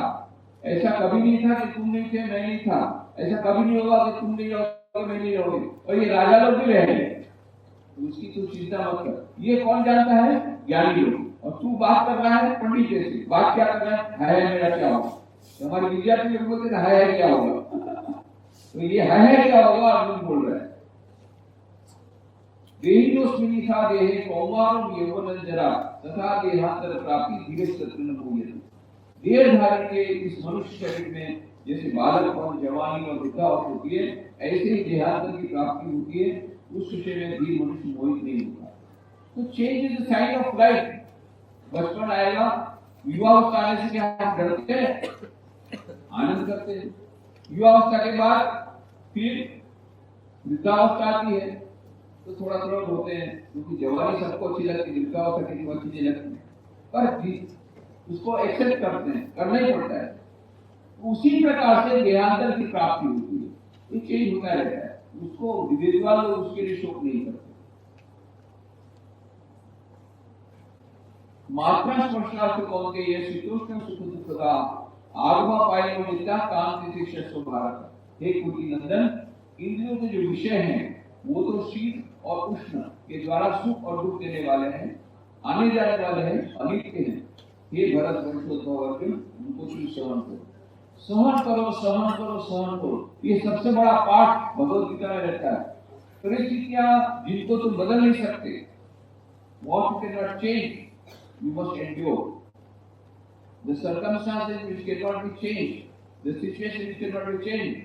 ऐसा कभी नहीं था कि तुम नहीं थे मैं नहीं था, ऐसा कभी नहीं होगा कि तुम नहीं रहोगे मैं नहीं रहोगे, और ये राजा लोग भी रहेंगे, तो उसकी तू चिंता मत कर। ये कौन जानता है? ज्ञानी लोग। और तू बात कर रहा है पंडित जैसी। बात क्या कर रहा है मेरा क्या होगा? हमारे विद्यार्थी लोग बोलते है क्या होगा, तो ये है क्या होगा अर्जुन बोल रहा है। देहिनोस्मिनि था देहे कौमारम यौवनं जरा तथा देहांतर प्राप्ति धीरे सत्रिन भूयते। देहधारी के इस मनुष्य शरीर में जैसे बालकपन, जवानी और वृद्धावस्था होती है, ऐसे ही देहांतर की प्राप्ति होती है। उस विषय में भी मनुष्य मोहित नहीं होता। तो change is the sign of life. बचपन आएगा, युवावस्था आने से क्या हम डरते हैं? आनंद करते हैं। युवावस्था के बाद फिर वृद्धावस्था आती है तो थोड़ा थोड़ा रोते हैं, क्योंकि जवानी सबको अच्छी लगती है, वृद्धावस्था की अच्छी नहीं लगती, पर उसको एक्सेप्ट करते हैं, करना ही पड़ता है। उसी प्रकार से देहांतर की प्राप्ति होती है, ये चेंज होता रहता है। उसको विद्वान लोग उसके लिए शोक नहीं करते। मात्रा स्पर्शार्थ कौन के ये शीतोष्ण सुख दुखदा आगमा पायनो नित्या कांति शिष्य भारत। हे कुंती नंदन, इंद्रियों के जो विषय हैं वो तो शीत और उष्ण के द्वारा सुख और दुख देने वाले हैं, आने जाने वाले हैं, अनित्य हैं। हे भरत वंशोद्भव अर्जुन, उनको तुम सहन करो, सहन करो, सहन करो, सहन करो। ये सबसे बड़ा पाठ भगवद गीता में रहता है। परिस्थितियां जिनको तुम बदल नहीं सकते, what you cannot change, you must endure. The circumstances which cannot be changed, the situation which cannot be changed,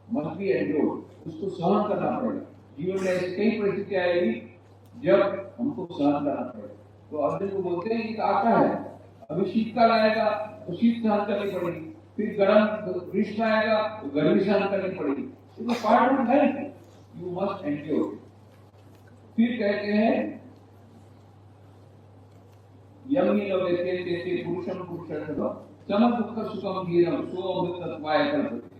must be endured. उसको सहन करना पड़ेगा। जीवन में ऐसी कई परिस्थितियां आएगी जब हमको सहन करना पड़ेगा। तो अर्जुन को बोलते हैं कि आता है, अभी शीतकाल आएगा तो शीत सहन करनी पड़ेगी, फिर गर्म ग्रीष्म आएगा तो गर्मी सहन करनी पड़ेगी। तो part of life, you must endure. फिर कहते हैं यमि लवते तेते पुरुषम पुरुषर्षभ सम दुख सुखम धीरम सो अमृतत्वाय कल्पते।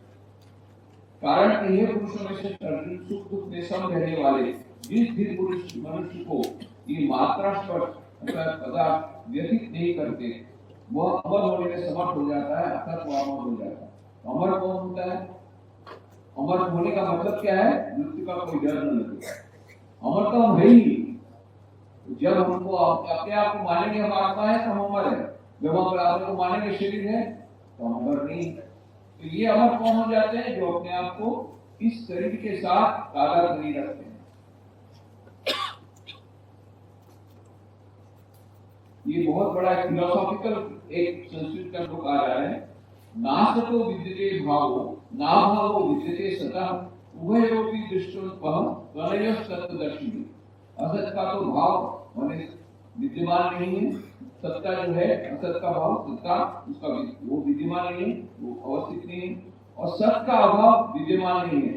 कारण यह पुरुषों में से अर्जुन सुख दुख में सम रहने वाले जिस धीर पुरुष मनुष्य को ये मात्रा स्पर्श पदार्थ व्यथित नहीं करते, वह अमर होने में समर्थ हो जाता है, अर्थात वह अमर हो जाता है। अमर कौन होता है? अमर होने का मतलब क्या है? मृत्यु का कोई डर न लगे। अमर तो हम है ही। जब हमको अपने आप को मानेंगे हम आत्मा है तो हम अमर है, जब हम अपने को मानेंगे शरीर है तो हम अमर नहीं। तो ये अमर कौन हो जाते हैं? जो अपने आप को इस शरीर के साथ तादाद नहीं रखते हैं। ये बहुत बड़ा फिलोसॉफिकल एक संस्कृत का बुक आ रहा है। नासतो विद्यते भावो नाभावो विद्यते सतः उभयोपि दृष्टोत्पह तनयोस्तत्वदर्शिनी। असत का तो भाव माने विद्यमान नहीं है, सत्ता जो है असत का भाव, सत्ता उसका वो विद्यमान नहीं है, वो अवस्थित नहीं है, और सत का अभाव विद्यमान नहीं है,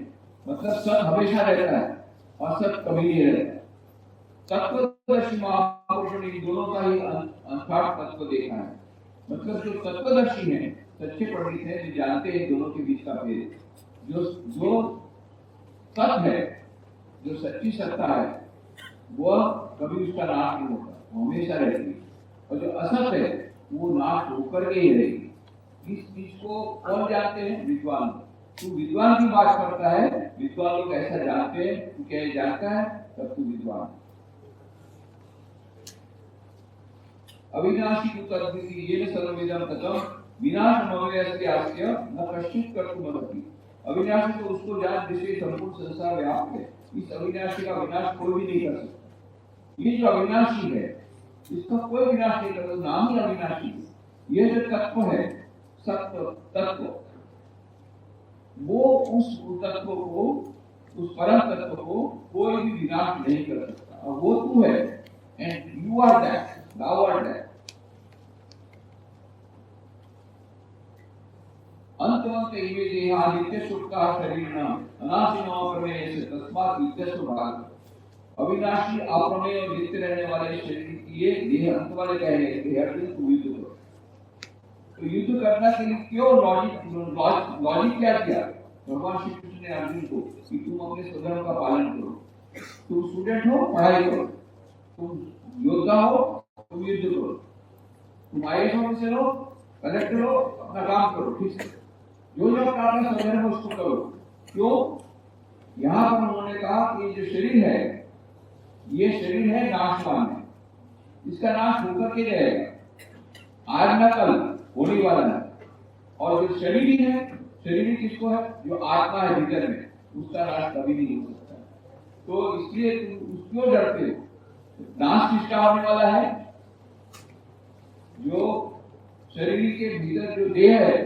मतलब सत हमेशा रहता है और सत कभी नहीं रहता। तत्वदर्शी महापुरुषों ने दोनों का ही अर्थात तत्व देखा है। मतलब जो तत्वदर्शी है, सच्चे पंडित है, जो जानते हैं दोनों के बीच का भेद। जो सत है, जो सच्ची सत्ता है, वह कभी उसका नाश नहीं होता, वो हमेशा रहेगी। और जो असत है वो नाश होकर के ही रहेगी। इस चीज को कौन जानते हैं? विद्वान। तू विद्वान की बात करता है, विद्वान लोग ऐसा जानते हैं, तू क्या जानता है, तब तू विद्वान। अविनाशी तु तद्विधि येन सर्वविदं ततं विनाशमव्ययस्य अस्य न कश्चित् कर्तुमर्हति। अविनाशी तो उसको जान जिससे संपूर्ण संसार व्याप्त है। इस अविनाशी का विनाश कोई भी नहीं कर सकता। ये जो अविनाशी है इसका कोई विनाश नहीं करता, नाम ही अविनाशी है। यह जो तत्व है सत्य तत्व, वो उस तत्व को, उस परम तत्व को कोई भी विनाश नहीं कर सकता, और वो तू है, and you are that, thou art that। अंतवंत इमे देहा नित्य सुखा शरीरनाम अनाशिनो प्रमेय से तस्मात् नित्य सुभाग। अविनाशी अप्रमेय और नित्य रहने वाले शरीर की ये देह अंत वाले कह रहे हैं अर्जुन को युद्ध करो। तो युद्ध करना के लिए क्यों लॉजिक क्या किया भगवान श्री कृष्ण ने अर्जुन को कि तुम अपने स्वधर्म का पालन करो, तुम स्टूडेंट हो पढ़ाई करो, तुम योद्धा हो तुम युद्ध करो, तुम आईएएस ऑफिसर हो कलेक्टर हो अपना काम करो, ठीक है, जो जो अपना स्वधर्म है उसको करो। क्यों? यहाँ पर उन्होंने कहा कि ये जो शरीर है ये शरीर है नाशवान है, इसका नाश होकर के रहेगा, आज न कल होने वाला है। और जो शरीर है, शरीर किसको है? जो आत्मा है भीतर में, उसका नाश कभी नहीं हो सकता। तो इसलिए तुम उसको डरते हो। नाश किसका होने वाला है? जो शरीर के भीतर जो देह है,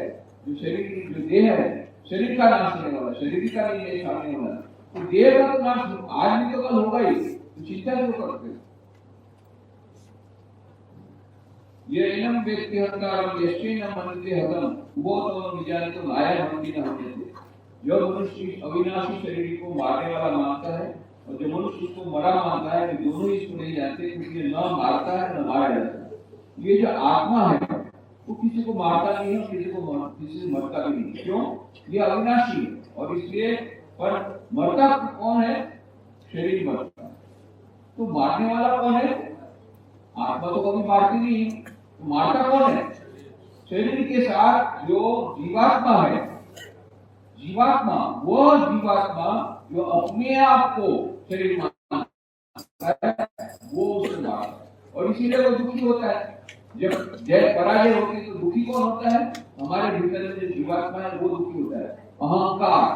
जो शरीर की जो देह है, शरीर का नाश होने वाला, शरीर का नहीं होने वाला। तो देह का तो नाश आज नहीं तो कल होगा ही, तो चिंता क्यों करते हो? ये इनम व्यक्ति हंकारम यश्चैन मनते हतम वो तो विचार तो लाया भक्ति न होते थे। जो मनुष्य अविनाशी शरीर को मारने वाला मानता है और जो मनुष्य इसको मरा मानता है, वे दोनों ही इसको नहीं जानते, क्योंकि ये न मारता है न मारा जाता है। ये जो आत्मा है वो किसी को मारता नहीं है, किसी से मरता भी नहीं। क्यों? ये अविनाशी है, और इसलिए पर मरता कौन है? शरीर मरता है। तो मारने वाला कौन है? आत्मा तो कभी मारती नहीं, तो मारता कौन है? शरीर के साथ जो जीवात्मा है, जीवात्मा, वो जीवात्मा जो अपने आप को शरीर मानता है वो उसको मारता है, और इसीलिए वो दुखी होता है। जब जय पराजय होती है तो दुखी कौन होता है? हमारे भीतर में जो जीवात्मा है वो दुखी होता है। अहंकार,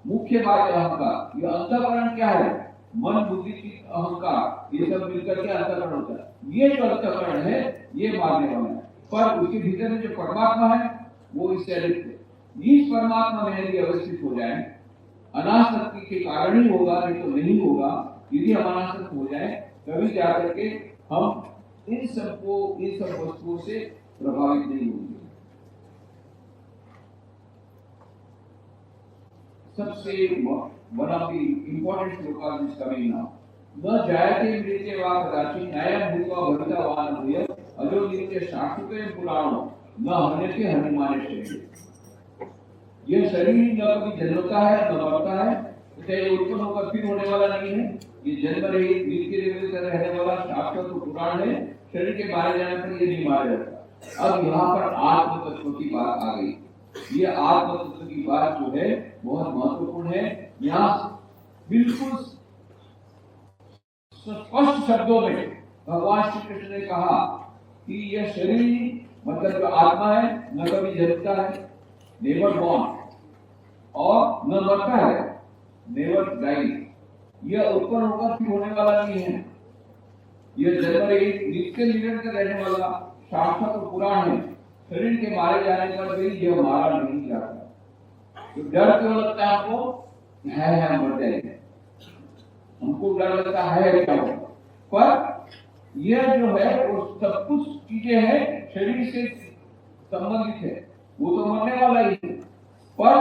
मुख्य बात है अहंकार। ये अंतःकरण क्या है? मन बुद्धि चित्त अहंकार, ये सब मिलकर के अंतःकरण होता है। ये जो अंतःकरण है ये मारने वाला है, पर उसके भीतर में जो परमात्मा है वो इससे अधिक है। इस परमात्मा में यदि अवस्थित हो जाए, अनासक्ति के कारण ही होगा, नहीं तो नहीं होगा। यदि हम अनासक्त हो जाए तभी जाकर के हम इन सब वस्तुओं से प्रभावित नहीं होंगे। सबसे one of the important shlokas is coming now. न जायते मृत्य वा कदाचित् न्यायं भूत्वा भवितवान् भूय अजो नित्य शाश्वते पुराणो न हन्यते हनुमाने शरीर। ये शरीर न कभी जन्मता है न मरता है, चाहे उत्पन्न होकर फिर होने वाला नहीं है। ये जन्म रहित नित्य निरंतर रहने वाला शाश्वत पुराण है। शरीर के मारे जाने पर ये नहीं मारा जाता। अब यहाँ पर आत्म तत्व की बात आ गई। ये आत्म तत्व की बात जो है बहुत महत्वपूर्ण है। यहाँ बिल्कुल स्पष्ट शब्दों में भगवान श्री कृष्ण ने कहा कि यह शरीर मतलब जो आत्मा है न कभी जन्मता है, नेवर बॉर्न, और न मरता है, नेवर डाई। यह उत्पन्न होकर फिर होने वाला नहीं है। यह जन्म रहित नित्य निरंतर रहने वाला शाश्वत पुराण है। शरीर के मारे जाने पर भी यह मारा नहीं जाता। तो डर क्यों लगता है आपको? है मर जाएंगे, हमको डर लगता है क्या होगा, पर यह जो है वो सब कुछ चीजें हैं शरीर से संबंधित है, वो तो मरने वाला ही है। पर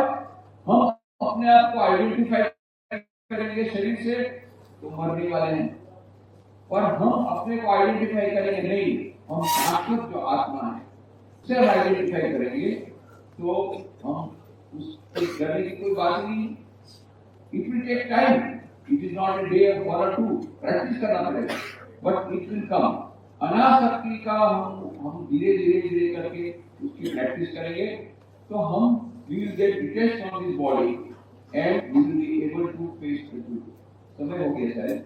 हम अपने आप को आइडेंटिफाई करेंगे शरीर से तो मरने वाले हैं, पर हम अपने को आइडेंटिफाई करेंगे नहीं, हम शाश्वत जो आत्मा है उसे हम आइडेंटिफाई करेंगे तो हम उसको डरने की कोई बात नहीं। It will take time, it is not a day or two, practice करना पड़ेगा, बट इट विल कम। अनासक्ति का हम धीरे धीरे करके उसकी प्रैक्टिस करेंगे तो हम we will get detached from this body and we will be able to face the truth. समय हो गया शायद,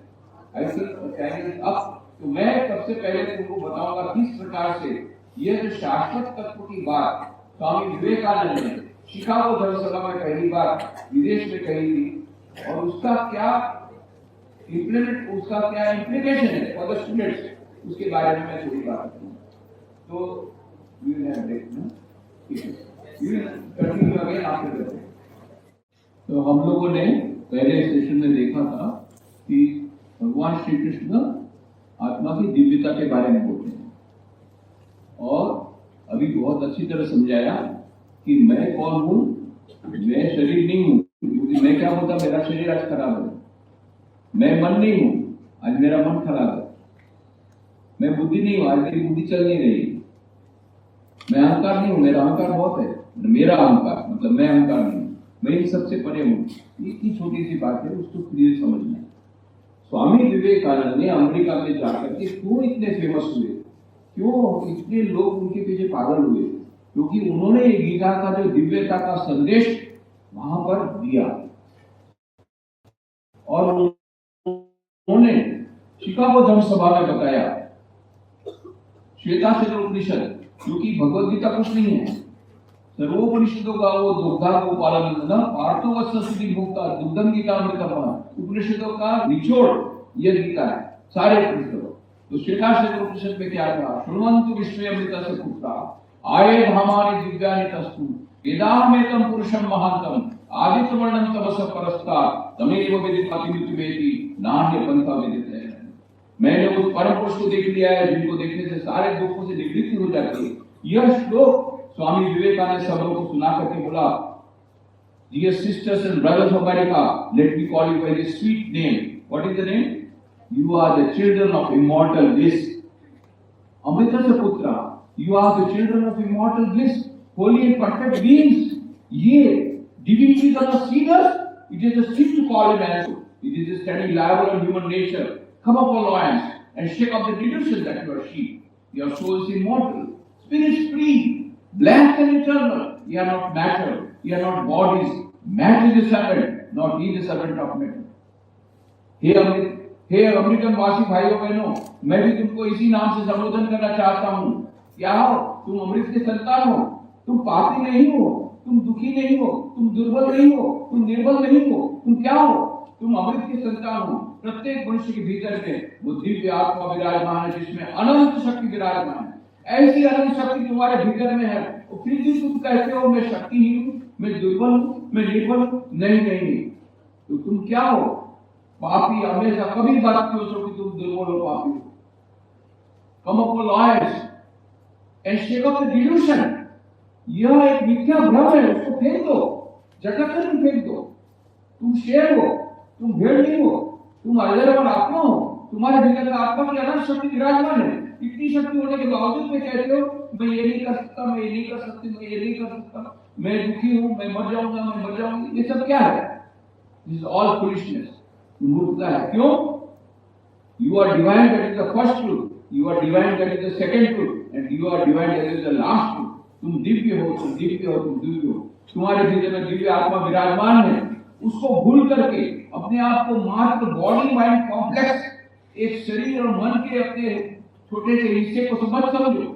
I think the time is up। तो मैं सबसे पहले तुमको बताऊंगा किस प्रकार प्रकार से यह जो शाश्वत तत्व की बात स्वामी विवेकानंद ने शिकागो धर्मसभा में पहली बार विदेश में कही थी, और उसका क्या इम्प्लीकेशन है फॉर द स्टूडेंट्स, उसके बारे में मैं थोड़ी बात करूंगा। तो तो हम लोगों ने पहले सेशन में देखा था कि भगवान श्री कृष्ण आत्मा की दिव्यता के बारे में बोलते हैं, और अभी बहुत अच्छी तरह समझाया कि मैं कौन हूं, मैं शरीर नहीं हूं, क्योंकि मैं क्या होता, मेरा शरीर आज खराब है। मैं मन नहीं हूं, आज मेरा मन खराब है। मैं बुद्धि नहीं हूं, आज मेरी बुद्धि चल नहीं रही। मैं अहंकार नहीं हूं, मेरा अहंकार बहुत है, मेरा अहंकार मतलब मैं अहंकार नहीं हूं, मैं इन सबसे परे हूं। इतनी छोटी सी बात है, उसको क्लियर समझना है। स्वामी विवेकानंद ने अमेरिका में जाकर के क्यों इतने फेमस हुए, क्यों इतने लोग उनके पीछे पागल हुए, क्योंकि उन्होंने गीता का जो दिव्यता का संदेश वहां पर दिया, और उन्होंने शिकागो धर्म सभा में बताया श्वेताश्वतर उपनिषद, क्योंकि भगवद गीता कुछ नहीं है, सर्वोपनिषदों का वो दुग्धा गोपालन न पार्थो वत्सुति भोक्ता दुग्धम गीता अमृतम, उपनिषदों का निचोड़ यह गीता है, सारे उपनिषदों। तो श्वेताश्वतर उपनिषद में क्या था, श्रुण्वन्तु विश्वमृतस्य पुत्रा आये धामानि दिव्यानि तस्तु वेदाहमेतं पुरुषं महान्तम आदित्यवर्णं तमस परस्तात् तमेव वेदिताति मृत्युवेति नान्य पंथा वेदितः। मैंने उस परम पुरुष को देख लिया है जिनको देखने से सारे दुखों से निवृत्ति हो जाती है। यह श्लोक स्वामी विवेकानंद सबों को सुना करके बोला, Dear sisters and brothers of America, let me call you by this sweet name. What is the name? You are the children of immortal bliss. Amritasya Putra, you are the children of immortal bliss, holy and perfect beings. Ye divinities are not sinners. It is a sin to call him as so. It is a steady liable on human nature. Come up, O lions, and shake off the delusion that you are sheep. Your soul is immortal, spirit free, blank and eternal. You are not matter, you are not bodies. Matter is the servant, not he the servant of matter. हे अमेरिकन वासी भाइयों बहनों, मैं भी तुमको इसी नाम से संबोधन करना चाहता हूँ। क्या हो? तुम अमृत के संतान हो, तुम पापी नहीं हो, तुम दुखी नहीं हो, तुम दुर्बल नहीं हो, तुम निर्बल नहीं हो, तुम क्या हो? तुम अमृत के संतान हो। प्रत्येक मनुष्य के भीतर में वो दिव्य आत्मा विराजमान है, जिसमें अनंत शक्ति विराजमान है। ऐसी अनंत शक्ति तुम्हारे भीतर में है, और फिर भी तुम कहते हो मैं शक्तिहीन हूँ, मैं दुर्बल हूँ, मैं निर्बल हूँ। नहीं, तो तुम क्या हो? पापी। हमेशा कभी बात क्यों सोचो कि तुम दुर्बल हो, पापी हो। Come up lions and shake off the delusion. यह एक मिथ्या भ्रम है, उसको फेंक दो, झटक कर तुम फेंक दो। तुम शेर हो, तुम भेड़ नहीं हो, तुम अजर और आत्मा हो। तुम्हारे भीतर का आत्मा की अनंत शक्ति विराजमान है। इतनी शक्ति होने के बावजूद में कहते हो मैं ये नहीं कर सकता, मैं ये नहीं कर सकती, मैं ये नहीं कर सकता, मैं दुखी हूं, मैं मर जाऊंगा, मैं मर जाऊंगी। ये सब क्या है? दिस इज ऑल फूलिशनेस, मूर्खता है। क्यों? You are divine, that is the first truth, you are divine, that is the second truth, and you are divine, that is the last truth. तुम दिव्य हो, तुम दिव्य हो, तुम दिव्य हो। तुम्हारे भीतर में दिव्य आत्मा विराजमान है। उसको भूल करके अपने आप को मात्र बॉडी माइंड कॉम्प्लेक्स, एक शरीर और मन के अपने छोटे से हिस्से को मत समझो।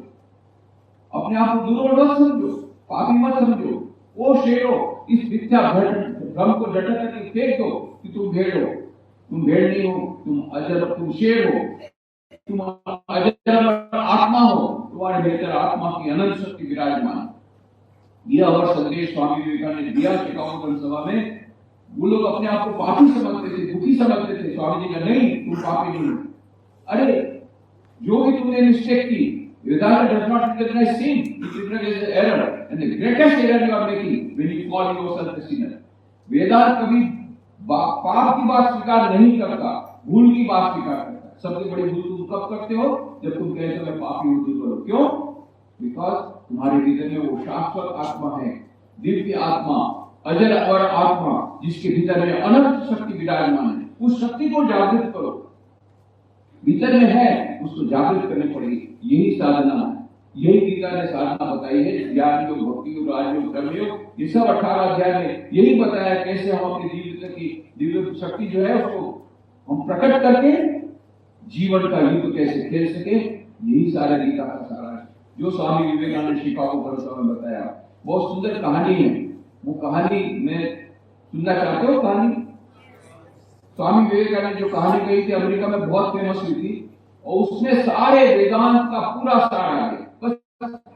अपने आप को दुर्बल मत समझो, पापी मत समझो। ओ शेरो, इस मिथ्या भ्रम को झटक करके फेंक दो कि तुम भेड़ हो। तुम भेड़ नहीं हो, तुम अजर, तुम शेर हो, तुम अजर आत्मा हो। तुम्हारे भीतर आत्मा की अनंत शक्ति विराजमान। यह और संदेश स्वामी विवेकानंद ने दिया शिकागो धर्म सभा में। वो लोग अपने आप को पापी समझते थे, दुखी समझते थे। स्वामी जी का नहीं, तुम पापी नहीं हो। अरे जो भी तुमने मिस्टेक की, Vedanta does not recognize sin, it recognizes error, and the greatest error you are making when you call yourself a sinner. वेदांत कभी पाप की बात स्वीकार नहीं करता, भूल की बात स्वीकार करता। सबसे बड़ी भूल तुम कब करते हो? जब तुम कहते हो मैं पापी हूं, दुर्बल हूं। क्यों? बिकॉज तुम्हारे भीतर में वो शाश्वत आत्मा है, दिव्य आत्मा, अजर और आत्मा, जिसके भीतर में अनंत शक्ति विराजमान है। उस शक्ति को जागृत करो। भीतर में है, उसको जागृत करनी पड़ेगी। यही साधना है, यही गीता ने साधना बताई है। ज्ञान योग, भक्ति योग, राजयोग, कर्मयोग, ये सब 18 अध्याय में यही बताया कैसे हम अपनी दिव्य शक्ति जो है उसको हम प्रकट करके जीवन का युद्ध कैसे खेल सके, यही सारा गीता का सारा है जो स्वामी विवेकानंद शिकागो परसों में बताया। बहुत सुंदर कहानी है, वो कहानी में सुनना चाहते हो? कहानी स्वामी विवेकानंद जो कहानी कही थी अमेरिका में बहुत फेमस हुई थी, और उसमें सारे वेदांत का पूरा सार आ गया। बस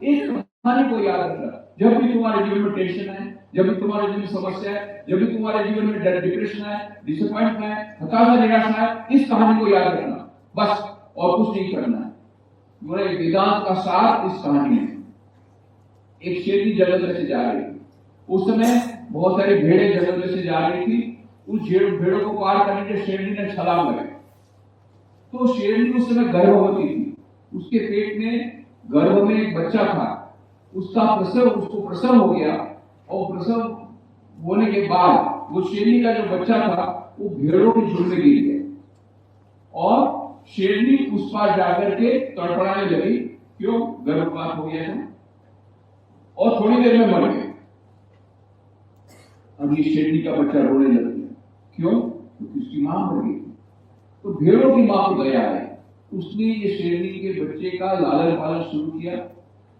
एक कहानी को याद रखना, जब भी तुम्हारे जीवन में टेंशन है, जब भी तुम्हारे जीवन में समस्या है, जब भी तुम्हारे जीवन में डिप्रेशन है, डिसअपॉइंटमेंट है, हताशा निराशा है, इस कहानी को याद रखना बस, और कुछ नहीं करना है। मेरे वेदांत का सार इस कहानी में। एक शेरनी जंगल में से जा रही थी, उस समय बहुत सारी भेड़ें जंगल में से जा रही थी। उस भेड़ों को पार करने के शेरनी ने छलांग लगाई, तो शेरनी उस समय गर्भवती थी, उसके पेट में गर्भ में एक बच्चा था, उसको प्रसव हो गया, और प्रसव होने के बाद वो शेरनी का जो बच्चा था वो भेड़ों के झुंड में गिर गया, और शेरनी उस पार जाकर के तड़पड़ाने लगी, क्यों? गर्भपात हो गया था, और थोड़ी देर में मर गया। अब ये शेरनी का बच्चा रोने लग गया, क्यों? क्योंकि उसकी मां मर गई। तो भेड़ों की मां को दया आई, उसने ये शेरनी के बच्चे का लालन पालन शुरू किया।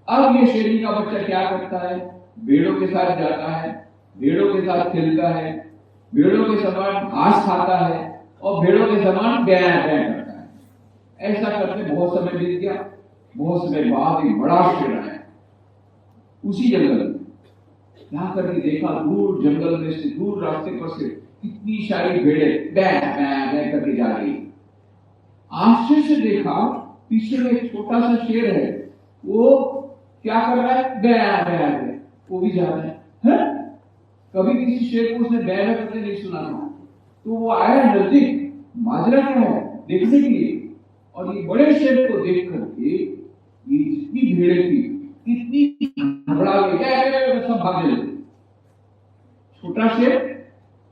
अब ये शेरनी का बच्चा क्या करता है? भेड़ों के साथ जाता है, भेड़ों के साथ खेलता है, भेड़ों के समान घास खाता है, और भेड़ों के समान बैं बैं करता है। ऐसा करते बहुत समय बीत गया। बहुत समय बाद एक बड़ा शेर आया उसी जंगल में। यहाँ करके देखा, दूर जंगल में से, दूर रास्ते पर से कितनी सारी भेड़ें बैं बैं बैं करके जा रही। आश्चर्य से देखा, पीछे में एक छोटा सा शेर है, वो क्या कर रहा है? बैं बैं बैं, वो भी जा रहा है। कभी किसी शेर को उसने बैं बैं करते नहीं सुना था, तो वो आया नजदीक, माजरा क्या है देखने के लिए, और ये बड़े शेर को देख करके ये जितनी भेड़ें थी इतनी घबरा गई, सब भागने लगे। छोटा शेर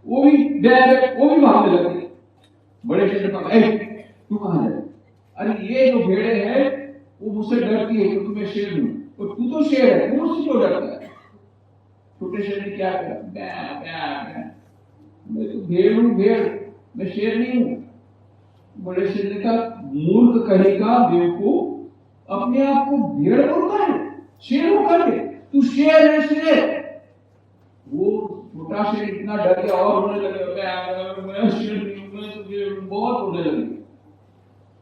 वो भी भागने लगे। बड़े शेर ने कहा, तू कहां है? अरे ये जो भेड़े हैं वो मुझसे डरती है क्योंकि मैं शेर हूं, और तू तो शेर है, तू मुझसे क्यों डरता है? छोटे शेर ने क्या कहा? मैं तो भेड़ हूं, भेड़, मैं शेर नहीं हूं। बड़े शेर ने कहा, मूर्ख कहेगा बेवकूफ, अपने आप को भेड़ बोलता है, शेर होकर के, तू शेर है शेर। वो छोटा शेर इतना डर गया और रोने लगे, मैं शेर नहीं हूं, मैं तो भेड़ हूं, बहुत रोने लगे।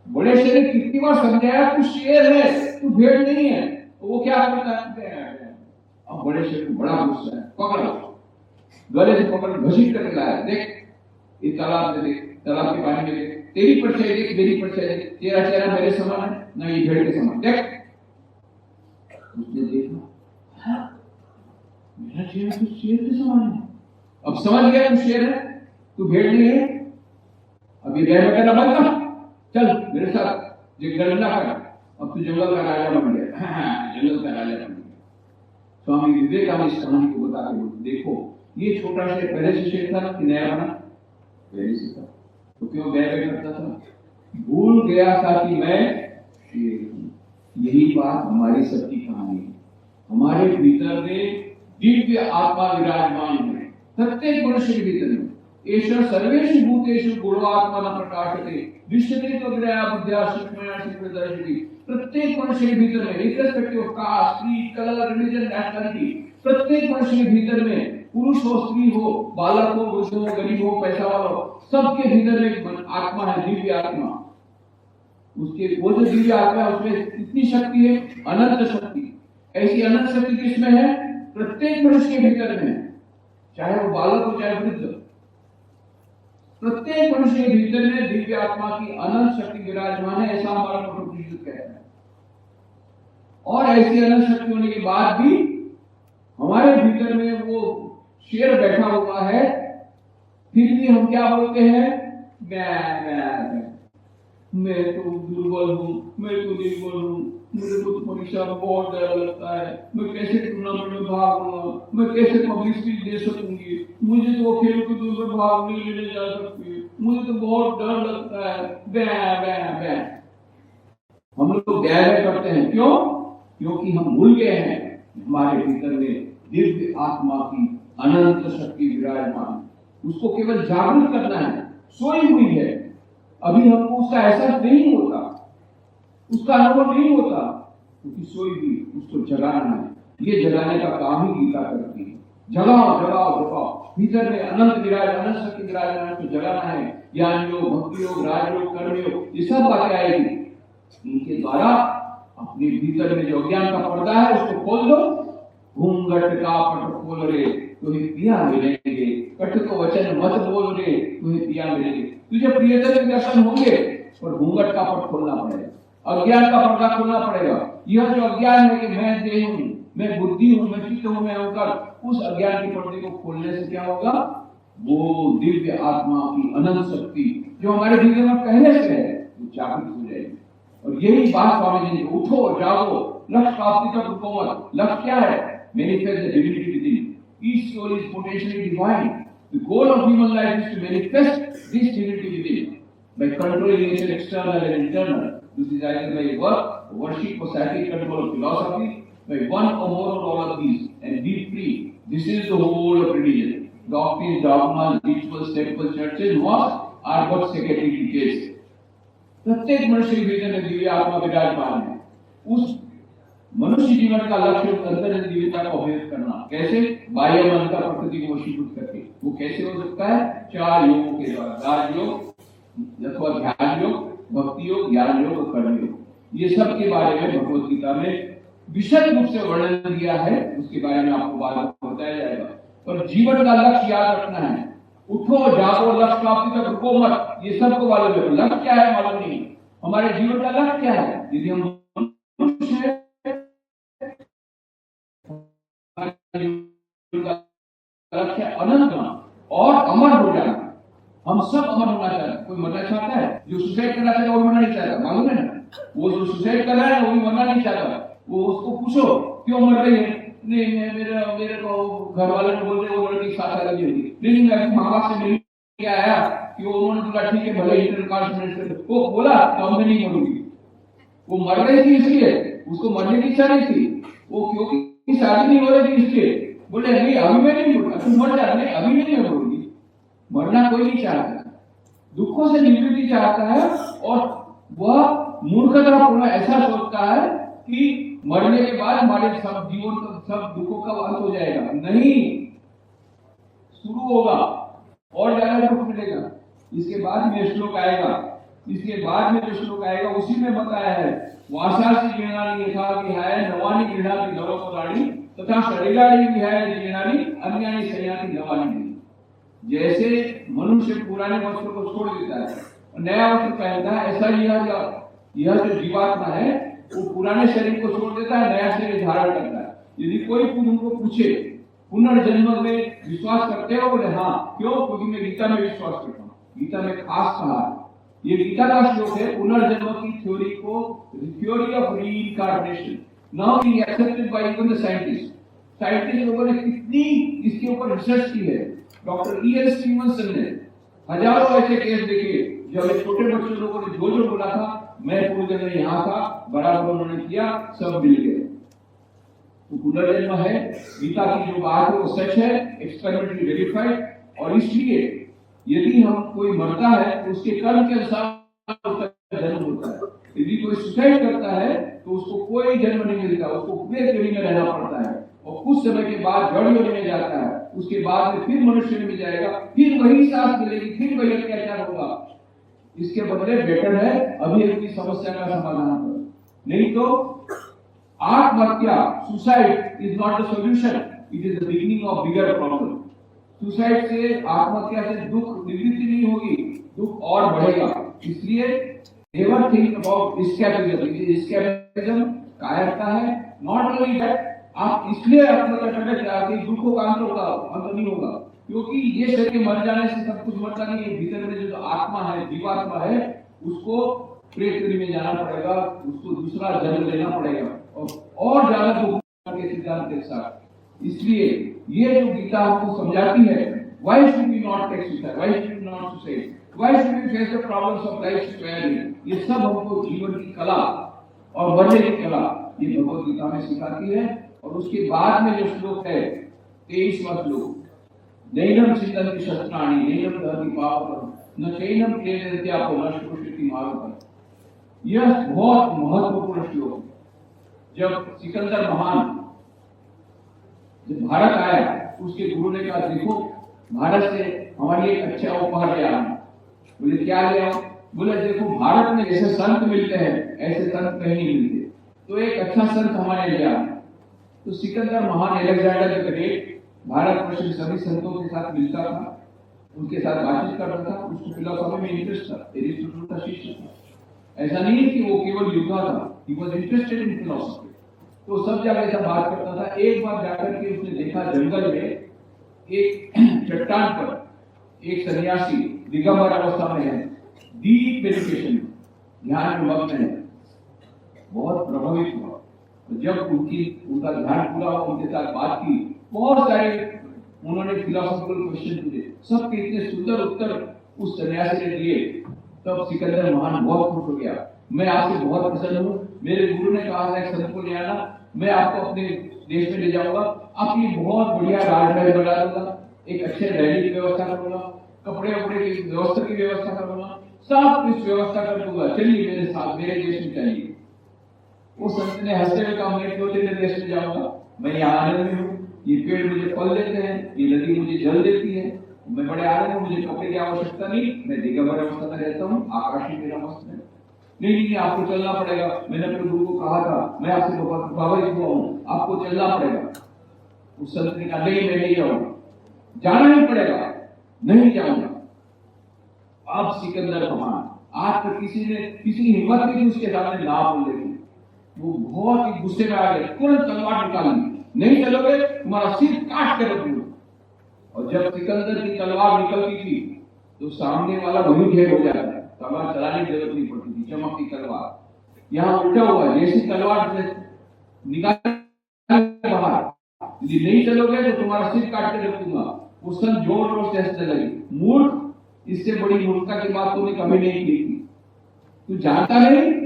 बड़े शेर ने कितनी बार समझाया, तू शेर है, तू भेड़ नहीं है। वो क्या करता है? अब बड़े शेर को बड़ा गुस्सा है, पकड़ा, गले से पकड़ घसीट करके लाया, देख ये तालाब में, देख तालाब के पानी में, देख तेरी परछाई देख, मेरी परछाई देख, तेरा चेहरा मेरे समान है ना, ये भेड़ के समान, देख। उसने देखा, मेरा चेहरा तो शेर के समान है। अब समझ गया, तू शेर है, तू भेड़ नहीं है। अब ये बैं करना बंद कर, चल मेरे साथ ये गलना कर, अब तू जंगल का राजा बन गया। जंगल का राजा बन गया। स्वामी विवेकानंद इस कहानी को बता के बोलते, देखो ये छोटा शेर पहले से शेर था कि नया बना? पहले से था। तो क्यों बैं करता था? भूल गया था कि मैं शेर हूं। यही बात हमारी सबकी कहानी है। हमारे भीतर में दिव्य आत्मा विराजमान है, प्रत्येक मनुष्य के भीतर में। ईश्वर सर्वेषु भूतेषु गुणो आत्मा प्रकाशते दृश्यते तो विरया बुद्ध्या सूक्ष्मया सूक्ष्मदर्शिनी। प्रत्येक मनुष्य के भीतर में, irrespective of caste, creed, colour, religion, nationality, प्रत्येक मनुष्य के भीतर में, पुरुष हो, स्त्री हो, बालक हो, वृद्ध हो, गरीब हो, पैसा वाला हो, सबके भीतर में एक आत्मा है, दिव्य आत्मा। उसके वो जो दिव्य आत्मा है उसमें कितनी शक्ति है? अनंत शक्ति। ऐसी अनंत शक्ति किसमें है? प्रत्येक मनुष्य के भीतर में है, चाहे वो बालक हो चाहे वृद्ध। प्रत्येक मनुष्य के भीतर में दिव्य आत्मा की अनंत शक्ति विराजमान है, ऐसा हमारा प्रोफेसर कहता है। और ऐसी अनंत शक्ति होने के बाद भी हमारे भीतर में वो शेर बैठा हुआ है, फिर भी हम क्या बोलते हैं? मैं तो दुर्बल हूँ, मैं तो निर्बल हूँ, मुझे तो परीक्षा में बहुत डर लगता है, मैं कैसे टूर्नामेंट में भाग लूंगा, मैं कैसे पब्लिक स्पीच दे सकूंगी, मुझे तो वो खेल कूद में भाग नहीं लेने जा सकती, मुझे तो बहुत डर लगता है। बैं हम लोग बैं करते हैं, क्यों? क्योंकि हम भूल गए हैं हमारे भीतर में दिव्य आत्मा की अनंत शक्ति विराजमान, उसको केवल जागृत करना है, सोई हुई है, अभी हमको उसका एहसास नहीं होता। उसका अनुभव नहीं होता, क्योंकि सोई भी उसको जगाना है। ये जगाने का काम ही गीता करती है। जगाओ जगाओ जगाओ, भीतर में अनंत शक्ति विराजमान है, उसको जगाना है। ज्ञान योग, भक्ति योग, राजयोग, कर्म योग, ये सब बातें आएगी। इनके द्वारा अपने भीतर में जो अज्ञान का पर्दा है उसको खोल दो। घूंघट का पट खोल रे तुम्हें पिया मिलेंगे, कठ को वचन मत बोल रे तुम्हें पिया मिलेंगे। तुझे प्रियतम के दर्शन होंगे, पर घूंघट का पट खोलना पड़ेगा, अज्ञान का पर्दा खोलना पड़ेगा। यह जो अज्ञान है कि मैं देह हूं, मैं बुद्धि हूं, मैं चित्त हूं, मैं होकर, उस अज्ञान के पर्दे को खोलने से क्या होगा? वो दिव्य आत्मा की अनंत शक्ति जो हमारे भीतर में पहले से है वो जागृत हो जाएगी। और यही बात स्वामी जी ने, उठो जागो, लक्ष्य प्राप्ति तक रुको मत। लक्ष्य क्या है? Manifest the divinity within. Each soul is potentially divine. The goal of human life is to manifest this divinity within by controlling nature external and internal. This is either by work, worship, or psychic control of philosophy, by one or more of all of these, and be free. This is the whole of religion. Doctrines, dogmas, rituals, temples, churches, mosques are but secondary details. प्रत्येक मनुष्य के भीतर में दिव्य आत्मा विराजमान है। उस मनुष्य जीवन का लक्ष्य अंतर दिव्यता को अभिव्यक्त करना। कैसे? बाह्य मन का प्रकृति को वशीभूत करके। वो कैसे हो सकता है? 4 योगों के द्वारा, राजयोग अथवा ध्यान योग, भक्ति योग, ज्ञान योग और कर्म योग। ये सब के बारे में भगवद गीता में विशद रूप से वर्णन दिया है, उसके बारे में आपको बाद में बताया जाएगा। पर जीवन का लक्ष्य याद रखना है। उठो जागो, लक्ष्य प्राप्ति तक रुको मत। ये सबको मालूम है, लक्ष्य क्या है मालूम नहीं। हमारे जीवन का लक्ष्य क्या है? यदि हम मनुष्य लक्ष्य अनंत और अमर हो जाना। हम सब अमर होना चाहते हैं। कोई मरना चाहता है? जो सुसाइड करना चाहता है वो मरना नहीं चाहता, मालूम है ना? वो जो सुसाइड कर रहा है वो भी मरना नहीं चाहता। वो उसको पूछो क्यों मर रही है? नहीं, मेरे को घर वाले ने बोल रहे वो लड़की साथ आ रही होगी। लेकिन मैं माँ बाप से मिल के आया कि वो उन्होंने बोला ठीक है भले इंटरकास्ट, वो बोला तो मैं नहीं मरूंगी। वो मर रही थी इसलिए, उसको मरने की इच्छा नहीं थी। वो क्योंकि शादी नहीं हो रही थी इसलिए बोले नहीं अभी मैं नहीं मरूंगा, तुम मर जा। नहीं अभी नहीं मैं मरूंगी। मरना कोई नहीं चाहता, दुखों से निवृत्ति चाहता है। और वह मूर्खता पूर्ण ऐसा सोचता है कि मरने के बाद हमारे सब जीवन सब दुखों का अंत हो जाएगा। नहीं, शुरू होगा और ज्यादा दुख मिलेगा। इसके बाद में श्लोक आएगा, इसके बाद में जो श्लोक आएगा उसी में बताया है, वासासी गृहणानि यथा विहाय नवानि गृह्णाति नवपराणि तथा शरीराणि विहाय गृह्णानि अन्यानि संयाति नवानि। जैसे मनुष्य पुराने वस्त्र को छोड़ देता है, नया वस्त्र पहनता है, ऐसा यह जो जीवात्मा है वो पुराने शरीर को छोड़ देता है, नया शरीर धारण करता है। यदि कोई उनको पूछे पुनर्जन्म में विश्वास करते हो? बोले हाँ। क्यों? क्योंकि मैं गीता में विश्वास करता हूँ। गीता में खास कहा है, ये गीता का श्लोक है पुनर्जन्म की थ्योरी को, theory of reincarnation now being accepted by even the scientist लोगों ने कितनी इसके ऊपर रिसर्च की है। Doctor E.L. स्टीवनसन ने हजारों ऐसे केस देखे जब छोटे बच्चे लोगों ने जो बोला था, मैं पूर्वजन्म में यहाँ था, बराबर उन्होंने किया, सब मिल गए। तो पुनर्जन्म है, गीता की जो बात है वो सच है, एक्सपेरिमेंटली वेरीफाइड। और इसलिए यदि हम कोई मरता है तो उसके कर्म के अनुसार उसका जन्म होता है। यदि कोई सुसाइड करता है तो उसको कोई जन्म नहीं मिलता, उसको पूरे पीढ़ी में रहना पड़ता है और कुछ समय के बाद जड़ योनि में जाता है। उसके बाद में फिर मनुष्य में जाएगा, फिर वही सांस मिलेगी, फिर वही अत्याचार होगा। इसके बदले बेटर है अभी अपनी समस्या का समाधान करो। नहीं तो आत्महत्या, suicide is not the solution, it is the beginning of bigger problem. Suicide से, आत्महत्या से दुख निवृत्ति नहीं होगी, दुख और बढ़ेगा। इसलिए never think about escapism. Escapism कायरता है। नॉट ओनली दैट, आप इसलिए आत्महत्या करना चाहते हैं, दुखों का अंत नहीं होगा, क्योंकि ये शरीर मर जाने से सब कुछ मरता नहीं है। भीतर में जो आत्मा है, जीवात्मा है, उसको प्रेत में जाना पड़ेगा, उसको दूसरा जन्म लेना पड़ेगा और ज्यादा दुख के सिद्धांत के साथ। इसलिए ये जो गीता हमको समझाती है, why should we not take suicide, why should we not suicide, why should we face the problems of life squarely, ये सब हमको जीवन की कला और मरने की कला ये भगवद गीता में सिखाती है। और उसके बाद में जो श्लोक है 23वां श्लोक, नैनम चिंतन्ति शस्त्राणि नैनम दहति पावकं न चैनम क्लेदन्त्यापो न शोषयति मारुतम्। यह बहुत महत्वपूर्ण श्लोक है। जब सिकंदर महान जब भारत आया, उसके गुरु ने कहा, देखो भारत से हमारी एक अच्छा उपहार ले आना। बोले क्या ले आओ? बोले देखो भारत में जैसे संत मिलते हैं ऐसे संत कहीं नहीं मिलते, तो एक अच्छा संत हमारे लिए आना। तो सिकंदर महान, अलेक्जेंडर द ग्रेट, भारतवर्ष के सभी संतों के साथ मिलता था, उनके साथ बातचीत करता था, उसको फिलोसॉफी में इंटरेस्ट था, एरिस्टोटल का शिष्य था। ऐसा नहीं है कि वो केवल योद्धा था, he was interested in philosophy. तो सब जगह ऐसा बात करता था। एक बार जाकर के उसने देखा जंगल में एक चट्टान पर एक सन्यासी दिगंबर अवस्था में है, डीप मेडिटेशन, ध्यान में मग्न है। बहुत प्रभावित हुआ। जब उनका ध्यान पूरा हुआ, उनके साथ बात की, बहुत सारे उन्होंने फिलोसॉफिकल क्वेश्चन पूछे, सबके इतने सुंदर उत्तर उस सन्यासी ने दिए। तब सिकंदर महान बहुत खुश हो गया, मैं आपसे बहुत प्रसन्न हूँ, मेरे गुरु ने कहा है संत को ले आना, मैं आपको अपने देश में ले जाऊंगा, आपकी बहुत बढ़िया राजमहल बना दूंगा, एक अच्छे रहने की व्यवस्था करूंगा, कपड़े वपड़े की व्यवस्था करूंगा, सब कुछ व्यवस्था कर दूंगा, चलिए मेरे साथ, मेरे देश में चलिए। वो संत ने हंसते हुए कहा, मैं क्यों तेरे देश में जाऊंगा, मैं यहाँ आनंद में हूँ, ये पेड़ मुझे फल देते हैं, ये नदी मुझे जल देती है, मैं बड़े आनंद में, मुझे कपड़े की आवश्यकता नहीं, मैं दिगंबर अवस्था में रहता हूँ, आकाश ही मेरा मस्त है। नहीं, आपको चलना पड़ेगा, मैंने अपने गुरु को कहा था, मैं आपसे बहुत प्रभावित हुआ हूँ, आपको चलना पड़ेगा। उस संत ने कहा, नहीं मैं नहीं जाऊंगा, जाना ही पड़ेगा, नहीं जाऊंगा। अब सिकंदर महान, आज तक किसी ने हिम्मत नहीं थी उसके सामने ना बोलने की। वो बहुत ही गुस्से में आ गए, तुरंत तलवार निकाली, नहीं चलोगे तुम्हारा सिर काट के रख दूंगा। और जब सिकंदर की तलवार निकलती थी तो सामने वाला वही ढेर हो जाता है, तलवार चलाने की जरूरत नहीं पड़ती थी, चमकती तलवार। यहाँ उल्टा हुआ, जैसी तलवार निकाल बाहर, यदि नहीं चलोगे तो तुम्हारा सिर काट के रख दूंगा। वो सन जोर जोर से हंसने लगी, मूर्ख, इससे बड़ी मूर्खता की बात तूने कभी नहीं की थी, तू जानता नहीं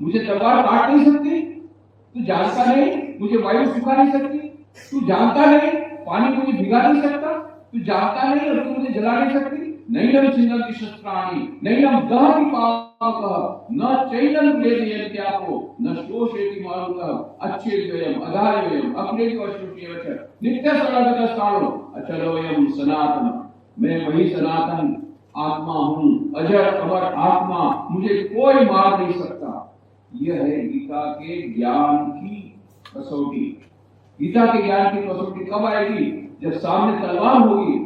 मुझे तलवार काट नहीं सकती, तू जानता नहीं मुझे वायु सुखा नहीं सकती, तू जानता नहीं पानी मुझे भिगा नहीं सकता, तू जानता नहीं और तू मुझे जला नहीं सकती। नैनम छिन्नन्ति शस्त्राणि नैनम दहति पावकः न चैनम वेदयन्त्यापो न शोषयति मारुतः अच्छेद्वयम् अधार्यवयम् अक्लेदो अश्रुत्यवच नित्य सर्वगतस्थाणो अचलोयम् सनातन। मैं वही सनातन आत्मा हूँ, अजर अमर आत्मा, मुझे कोई मार नहीं सकता। यह है गीता के ज्ञान की कसौटी। गीता के ज्ञान की कसौटी कब आएगी? जब सामने तलवार होगी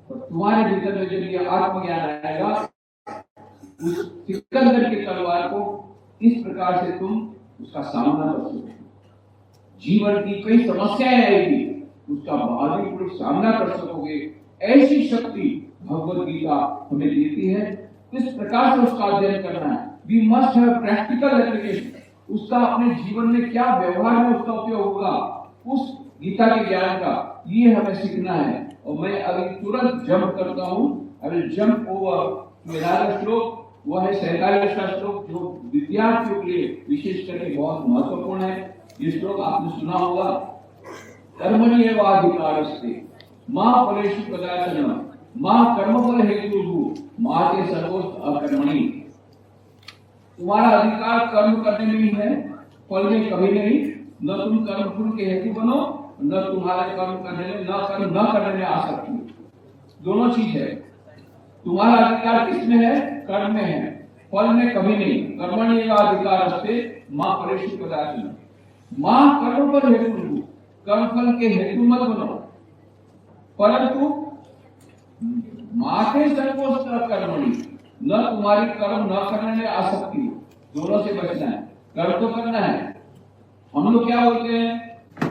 और तुम्हारे भीतर में जब यह आत्मज्ञान आएगा, उस सिकंदर की तलवार को इस प्रकार से तुम उसका सामना कर सकोगे। जीवन की कई समस्याएं आएगी, उसका बहादुरी सामना कर सकोगे। ऐसी शक्ति भगवत गीता हमें देती है। इस प्रकार से उसका अध्ययन करना है। We must have practical application. उसका अपने जीवन में क्या व्यवहार में उसका उपयोग होगा, उस गीता के ज्ञान का, ये हमें सीखना है। और मैं अभी तुरंत जंप करता हूँ, आई विल जंप ओवर मेरा श्लोक, वह है 47वां श्लोक, जो विद्यार्थियों के लिए विशेष करके बहुत महत्वपूर्ण है। ये श्लोक आपने सुना होगा, कर्मण्येवाधिकारस्ते मां फलेषु कदाचन मां कर्मफल हेतुः मां ते सर्वोस्त अकर्मणि। तुम्हारा अधिकार कर्म करने में ही है, फल में कभी नहीं। न तुम कर्म फल के हेतु बनो, न तुम्हारे कर्म करने में न करने में आसक्ति हो। दोनों चीज है। तुम्हारा अधिकार किसमें है? कर्म में है, फल में कभी नहीं। कर्मण्येवाधिकारस्ते मां फलेषु कदाचन मां कर्मफल हेतुः, कर्म फल के हेतु मत बनो, परंतु माते संकोच कर्मणि, न तुम्हारी कर्म न करने में आसक्ति हो। दोनों से बचना है। कर्म तो करना है। हम लोग क्या बोलते हैं,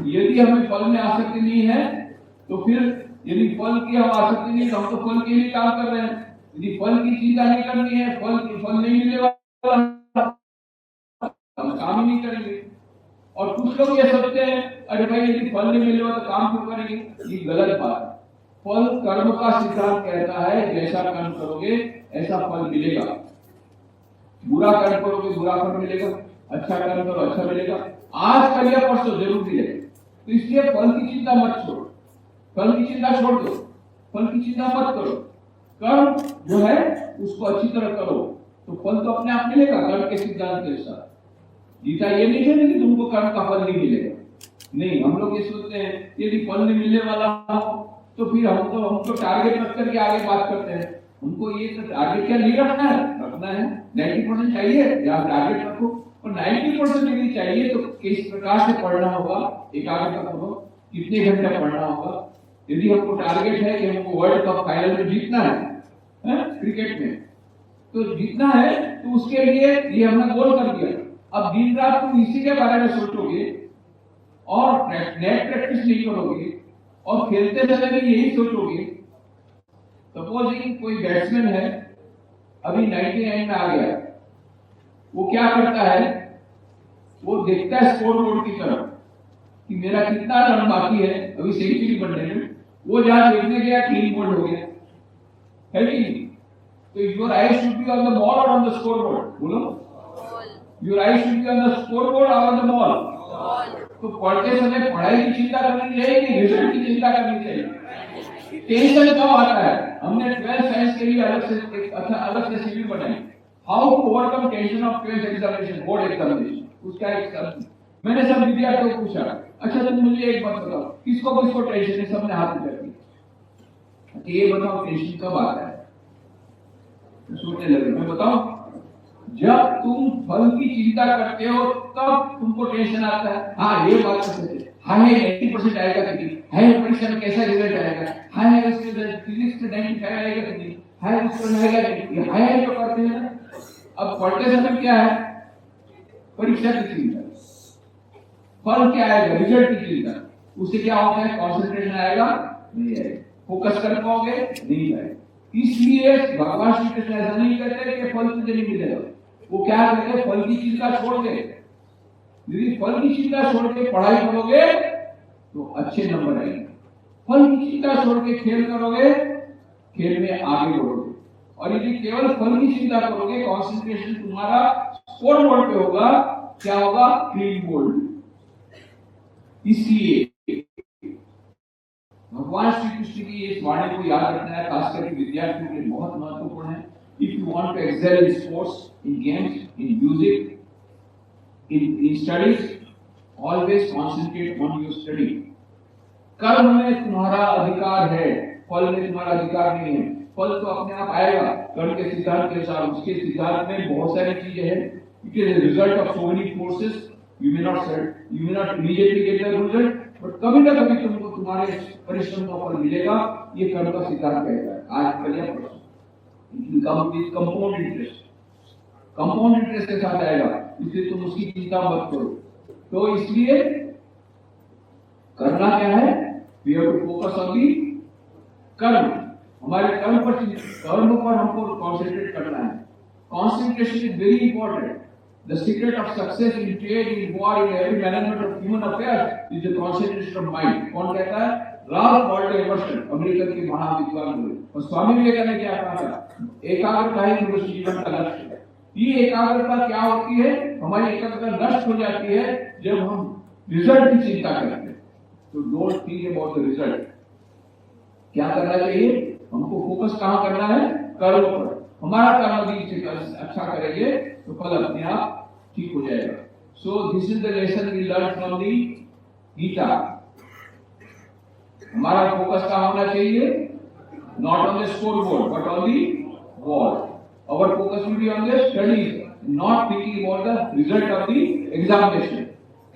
यदि हमें फल में आसक्ति नहीं है तो फिर यदि फल की हम आसक्ति नहीं तो हम तो फल के लिए काम कर रहे हैं। यदि फल की चिंता नहीं करनी है, फल नहीं मिलेगा, हम काम ही नहीं करेंगे। और कुछ लोग ये सोचते हैं, अरे भाई यदि फल नहीं मिलेगा तो काम क्यों करेंगे? ये गलत बात है। फल कर्म का सिद्धांत कहता है, जैसा कर्म करोगे ऐसा फल मिलेगा। बुरा कर्म करोगे बुरा फल मिलेगा, अच्छा कर्म करो अच्छा मिलेगा। आज कल या परसों जरूर मिलेगा। तो इसलिए फल की चिंता मत छोड़ो, फल की चिंता छोड़ दो, फल की चिंता मत करो। कर्म जो है उसको अच्छी तरह करो, तो फल तो अपने आप मिलेगा कर्म के सिद्धांत के साथ। गीता ये नहीं कहती कि तुमको कर्म का फल नहीं मिलेगा। नहीं, हम लोग ये सोचते हैं यदि फल नहीं मिलने वाला हो तो फिर हमको टारगेट रख करके आगे बात करते हैं। हमको ये टारगेट क्या नहीं रखना है 90% चाहिए या टारगेट रखो, और 90% यदि चाहिए तो किस प्रकार से पढ़ना होगा, एकाग्रता पूर्वक कितने घंटे पढ़ना होगा। यदि हमको टारगेट है कि हमको वर्ल्ड कप फाइनल में जीतना है क्रिकेट में, तो जीतना है तो उसके लिए ये हमने गोल कर दिया। अब दिन रात तुम इसी के बारे में सोचोगे और नेट प्रैक्टिस नहीं करोगे और खेलते समय भी यही सोचोगे। सपोजिंग कोई बैट्समैन है अभी 99 में आ गया, वो क्या करता है, वो देखता है स्कोर बोर्ड की तरफ कि मेरा कितना रन बाकी है अभी सेंचुरी बनने में। वो जहां देखने गया क्लीन बोल्ड हो गया, है कि नहीं? तो your I should be on the ball और ऑन द स्कोर बोर्ड। बोलो, your I should be on the score board और ऑन द बॉल। तो पढ़ते समय पढ़ाई की चिंता करनी चाहिए कि रिजल्ट की चिंता करनी चाहिए? टेंशन कब आता है? हमने 12th साइंस के लिए अलग से शिविर बनाई, how to overcome tension of 12th examination, board examination. उसका एक मैंने सब विद्यार्थियों को पूछा, अच्छा तुम मुझे एक बात बताओ, किसको टेंशन है? सबने हाथ उठा दिया। ये बताओ टेंशन कब आता है? सोचने लगे, मैं बताऊं, जब तुम फल की चिंता करते हो तब तुमको टेंशन आता है। हाँ, ये बात सच है। हाँ, 90% आएगा कि नहीं, है परीक्षा में कैसा रिजल्ट आएगा, हाँ उसके फिजिक्स में 95 आएगा कि नहीं, है उसको आएगा कि नहीं, है जो करते हैं ना। अब पढ़ते समय क्या है? परीक्षा की चिंता। फल क्या आएगा? रिजल्ट की चिंता। उससे क्या होता है? कॉन्सेंट्रेशन आएगा नहीं आएगा, फोकस कर पाओगे नहीं आएगा। इसलिए भगवान श्री कृष्ण ऐसा नहीं कहते कि फल तुझे नहीं मिलेगा। वो क्या कहते हैं? फल की चिंता छोड़ दे। यदि फल की चिंता छोड़ के पढ़ाई करोगे तो अच्छे नंबर आएंगे। फल की चिंता छोड़ के खेल करोगे, खेल में आगे बढ़ोगे। और यदि केवल फल की चिंता करोगे, कॉन्सेंट्रेशन तुम्हारा स्कोर बोर्ड पे होगा, क्या होगा? Clean bowled. इसलिए भगवान श्री कृष्ण की इस वाणी को याद रखना है, खासकर विद्यार्थियों के लिए बहुत महत्वपूर्ण है। If you want to excel in sports, in games, in music, in studies, always concentrate on your study. कर्म में तुम्हारा अधिकार है, फल में तुम्हारा अधिकार नहीं है। फल तो अपने आप आएगा कर्म के सिद्धांत के अनुसार। उसके सिद्धांत में बहुत सारी चीजें हैं। It is a result of so many forces. You may not immediately get the result, but कभी ना कभी तुमको तुम्हारे परिश्रम का फल मिलेगा। ये कर्म का सिद्धांत कहता है। आज कल या परसों कंपाउंड इंटरेस्ट के साथ आएगा, इसलिए तुम उसकी चिंता मत करो। तो इसलिए करना क्या है? We have to focus on the कर्म। हमारे कर्म पर हमको कॉन्सेंट्रेट करना है। Concentration is very important. The secret of success in trade, in war, in every management of human affairs is the concentration of mind. कौन कहता है? राल्फ वॉल्डो एमर्सन, अमेरिकन के महान विद्वान हुए। और स्वामी विवेकानंद ने क्या कहा था? एकाग्रता ही मनुष्य जीवन का लक्ष्य है। ये एकाग्रता क्या होती है? हमारी एकाग्रता नष्ट हो जाती है जब हम रिजल्ट की चिंता करते हैं। तो don't think about the result. क्या करना चाहिए? हमको फोकस कहां करना है? कर्म पर। हमारा कर्म यदि अच्छा करेंगे तो फल अपने आप ठीक हो जाएगा। So this is the lesson we learn from the Gita. हमारा फोकस कहां होना चाहिए? Not on the score board but on the wall. Our focus will be on the studies, not thinking about the result of the examination.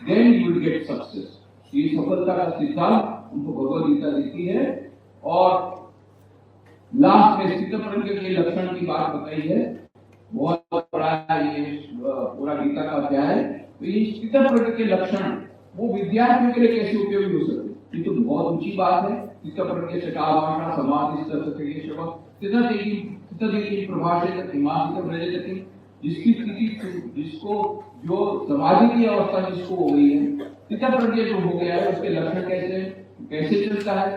Then you will get success. ये सफलता का सिद्धांत हमको भगवद गीता देती है। और लास्ट में स्थितप्रज्ञ के लक्षण की बात बताई है। बहुत बड़ा ये पूरा गीता का अध्याय है। तो ये स्थितप्रज्ञ के लक्षण वो विद्यार्थियों के लिए कैसे उपयोगी हो सकते? ये तो बहुत ऊंची बात है। स्थितप्रज्ञ शका भाषा समाधि जिसकी स्थिति, जिसको जो समाधि की अवस्था जिसको हो गई है, स्थितप्रज्ञ जो हो गया है, उसके लक्षण कैसे चलता है,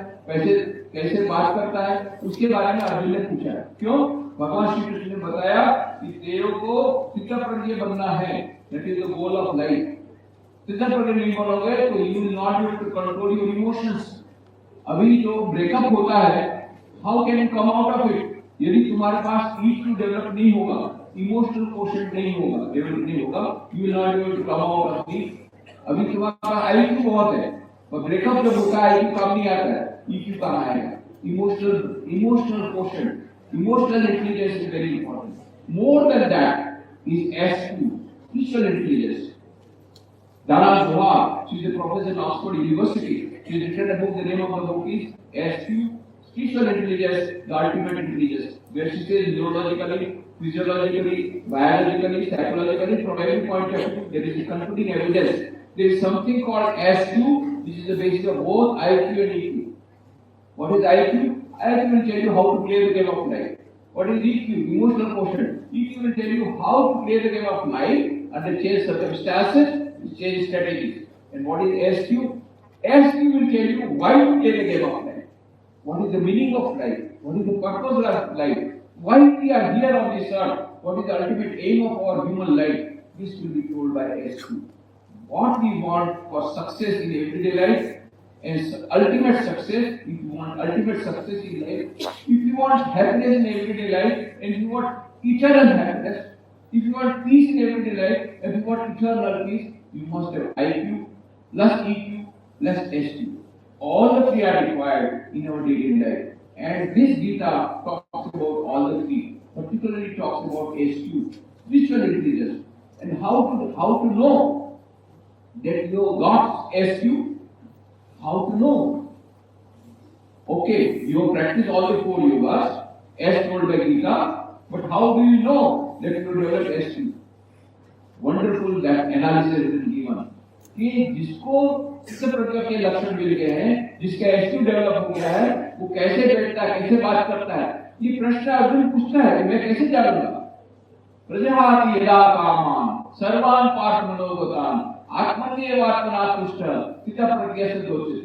कैसे बात करता है, उसके बारे में अर्जुन ने पूछा है। क्यों? भगवान श्री कृष्ण ने बताया कि तेरे को स्थितप्रज्ञ बनना है। That is the goal of life. स्थितप्रज्ञ नहीं बनोगे तो you will not be able to control your emotions. अभी जो ब्रेकअप होता है, how can you come out of it? यदि तुम्हारे पास EQ डेवलप नहीं होगा, इमोशनल क्वोशंट नहीं होगा, डेवलप नहीं होगा, you will not be able to come out of the. अभी तुम्हारा आईक्यू बहुत है, पर ब्रेकअप जब होता है आईक्यू काम नहीं आता है, ईक्यू काम आएगा। Emotional quotient, emotional intelligence is very important. More than that is SQ, spiritual intelligence. Dana Zohar, she is a professor in Oxford University. She has written a book. The name of the book is SQ, Spiritual Intelligence, the Ultimate Intelligence, where she says neurologically, physiologically, biologically, psychologically, from every point of view, there is a concluding evidence. There is something called SQ, which is the basis of both IQ and EQ. What is IQ? IQ will tell you how to play the game of life. What is EQ? Emotional quotient. EQ will tell you how to play the game of life under changed circumstances, change strategies. And what is SQ? SQ will tell you why to play the game of life. What is the meaning of life? What is the purpose of life? Why we are here on this earth? What is the ultimate aim of our human life? This will be told by SQ. What we want for success in everyday life and ultimate success, if you want ultimate success in life, if you want happiness in everyday life, and if you want eternal happiness, if you want peace in everyday life, if you want eternal peace, you must have IQ plus EQ plus SQ. All the three are required in our daily life. And this Gita talks about all the three, particularly talks about SQ, spiritual intelligence, and how to know that you got SQ. How to know? Okay, you have practiced all the 4 yogas as told by Gita, but how do you know that you develop SQ? Wonderful that analysis has been given कि जिसको इस प्रकार के लक्षण मिल गए हैं, जिसका एसक्यू डेवलप हो गया है, वो कैसे बैठता है, कैसे बात करता है, ये प्रश्न अर्जुन पूछता है कि मैं कैसे जानूंगा। प्रजाहाति यदा कामान सर्वान् पार्थ मनोगतान् आत्मन्येवात्मना तुष्ट स्थितः प्रज्ञस्य दोषते।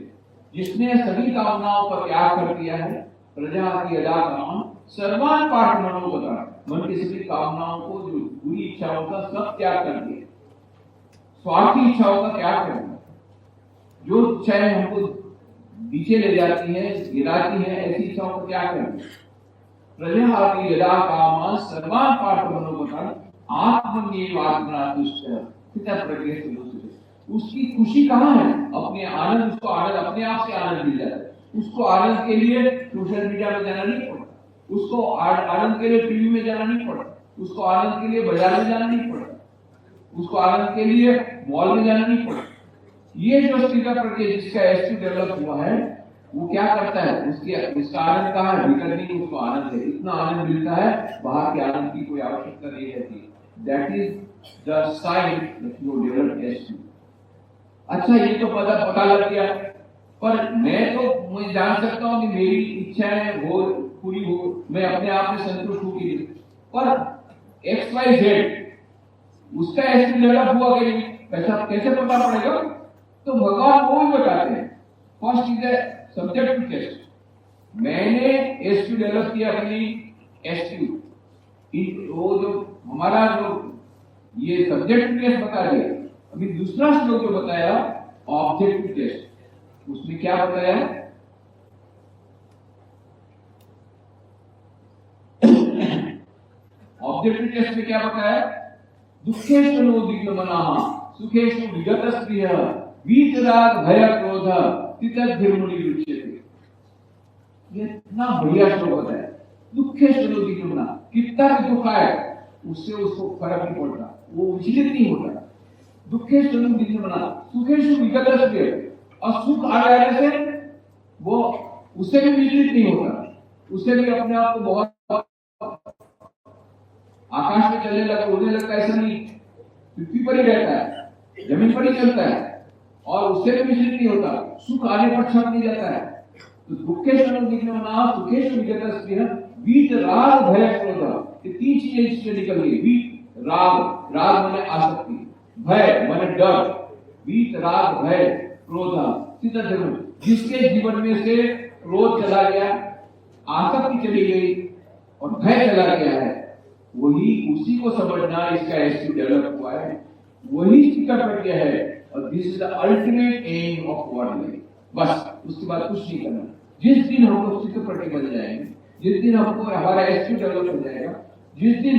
जिसने सभी कामनाओं का त्याग कर दिया है, प्रजाहाति यदा कामान सर्वान् पार्थ मनोगतान्, मन की सभी कामनाओं को, जो बुरी इच्छाओं का सब त्याग कर दिया, स्वार्थी इच्छाओं का त्याग कर दिया, जो इच्छाएं हमको नीचे ले जाती हैं, गिराती हैं, ऐसी इच्छाओं का त्याग कर दिया। प्रजाहाति यदा कामान् सर्वान् पार्थ मनोगतान् आत्मन्येवात्मना तुष्ट स्थितः प्रज्ञस्य दोषते। उसकी खुशी कहाँ है? अपने आनंद, उसको आनंद अपने आप से आनंद मिल जाता है। उसको आनंद के लिए सोशल मीडिया में जाना नहीं पड़ता, उसको आनंद के लिए टीवी में जाना नहीं पड़ता, उसको आनंद के लिए बाजार में जाना नहीं पड़ता, उसको आनंद के लिए मॉल में जाना नहीं पड़ता। ये जो स्थिति प्रज्ञा जिसका एसक्यू डेवलप हुआ है, वो क्या करता है? उसका आनंद कहाँ है? भीतर नहीं, उसको आनंद है, इतना आनंद मिलता है, बाहर के आनंद की कोई आवश्यकता नहीं रहती। That is the sign that you develop SQ. अच्छा, ये तो पता लग गया, पर मैं जान सकता हूँ कि मेरी इच्छाएं हो पूरी हो, मैं अपने आप में संतुष्ट हूँ कि नहीं, पर XYZ उसका एसक्यू डेवलप हुआ कि नहीं, ऐसा कैसे पता पड़ेगा? तो भगवान वो भी बताते हैं। First is a subjective test. मैंने एसक्यू डेवलप किया कि नहीं? एसक्यू वो जो हमारा जो ये सब्जेक्टिव टेस्ट बता दिया। अभी दूसरा श्लोक जो बताया ऑब्जेक्टिव टेस्ट, उसमें क्या बताया? ऑब्जेक्टिव टेस्ट में क्या बताया? दुखेषु नोदिग्यमनः सुखेषु विगतस्पृहः वीतराग भय क्रोध तितद्भिर्मुनिरुच्यते। ये इतना बढ़िया श्लोक बताया। दुखेषु नोदिग्यमनः, कितना भी दुख आए उससे उसको फर्क नहीं पड़ता, वो विचलित नहीं होता। दुखेषु नोदिग्यमनः सुखेषु विगतस्पृहः, और सुख आ जाने से वो उससे भी विचलित नहीं होता, उससे भी अपने आप को बहुत आकाश में चलने लगा, उड़ने लगता, ऐसा नहीं, पृथ्वी पर ही रहता है, जमीन पर ही चलता है, और उससे भी विचलित नहीं होता। सुख आने पर छप नहीं जाता है। तो दुखेषु नोदिग्यमनः सुखेषु विगतस्पृहः वीतराग भय क्रोध, ये 3 चीजें इससे निकल गई। वीत राग, राग माने आसक्ति, भय माने डर, वीतराग भय क्रोध तितद्भिर्मुनि, जिसके जीवन में से क्रोध चला गया, आसक्ति चली गई और भय चला गया है, वही उसी को समझना इसका एसक्यू डेवलप हुआ है, वही इसका प्रक्रिया है। और this is the ultimate aim of world life. बस उसके बाद कुछ नहीं करना। जिस दिन हम लोग चित्त प्रति बन जाएंगे, जिस दिन हमको हमारा एसक्यू डेवलप हो जाएगा, जिस दिन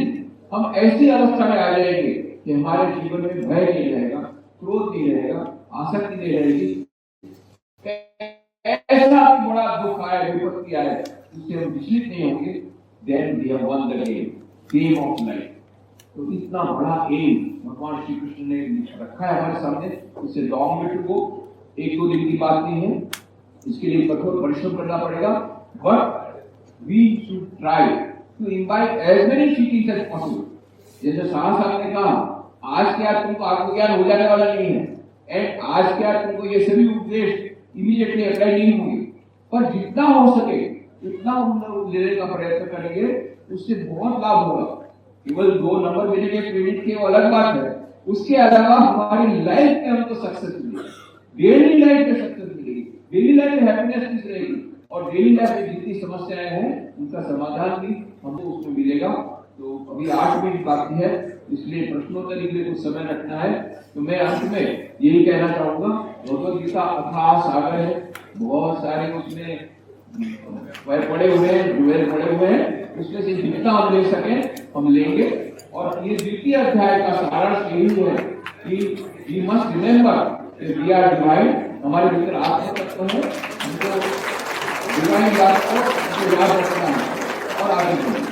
हम ऐसी अवस्था में आ जाएंगे कि हमारे जीवन में भय नहीं रहेगा, क्रोध नहीं रहेगा, आसक्ति नहीं रहेगी। ऐसा बड़ा दुख आए, विपत्ति आए, उससे हम विचलित नहीं होंगे। Then we have won the game of life. तो इतना बड़ा एम भगवान श्री कृष्ण ने रखा है हमारे सामने, उससे लॉन्ग वे टू गो। एक दो दिन की बात नहीं है, इसके लिए कठोर परिश्रम करना पड़ेगा। But we should try to imbibe as many teachings as possible. जैसे शाह साहब ने कहा, आज के आज तुमको आत्मज्ञान हो जाने वाला नहीं है, एंड आज के आज तुमको ये सभी उपदेश इमीडिएटली अप्लाई नहीं होंगे, पर जितना हो सके उतना हम लोग लेने का प्रयत्न करेंगे, उससे बहुत लाभ होगा। केवल 2 नंबर मिलेंगे क्रेडिट के, वो अलग बात है। उसके अलावा हमारी लाइफ में हमको सक्सेस मिलेगी, डेली लाइफ में सक्सेस मिलेगी, डेली लाइफ में हैप्पीनेस रहेगी, और डेली लाइफ में जितनी समस्याएं हैं उनका समाधान भी हमको उसमें मिलेगा। तो अभी 8 मिनट बाकी है, इसलिए प्रश्नोत्तरी के लिए कुछ समय रखना है। तो मैं अंत में यही कहना चाहूंगा, भगवद गीता अथाह सागर है, बहुत सारे उसमें पड़े हुए हैं, उसमें से जितना हम ले सके हम लेंगे। और ये द्वितीय अध्याय का सारांश यही है कि we must remember we are divine, हमारे भीतर आत्मा तत्व है, हमको डिवाइन बात को याद रखना है और आगे बढ़ना है।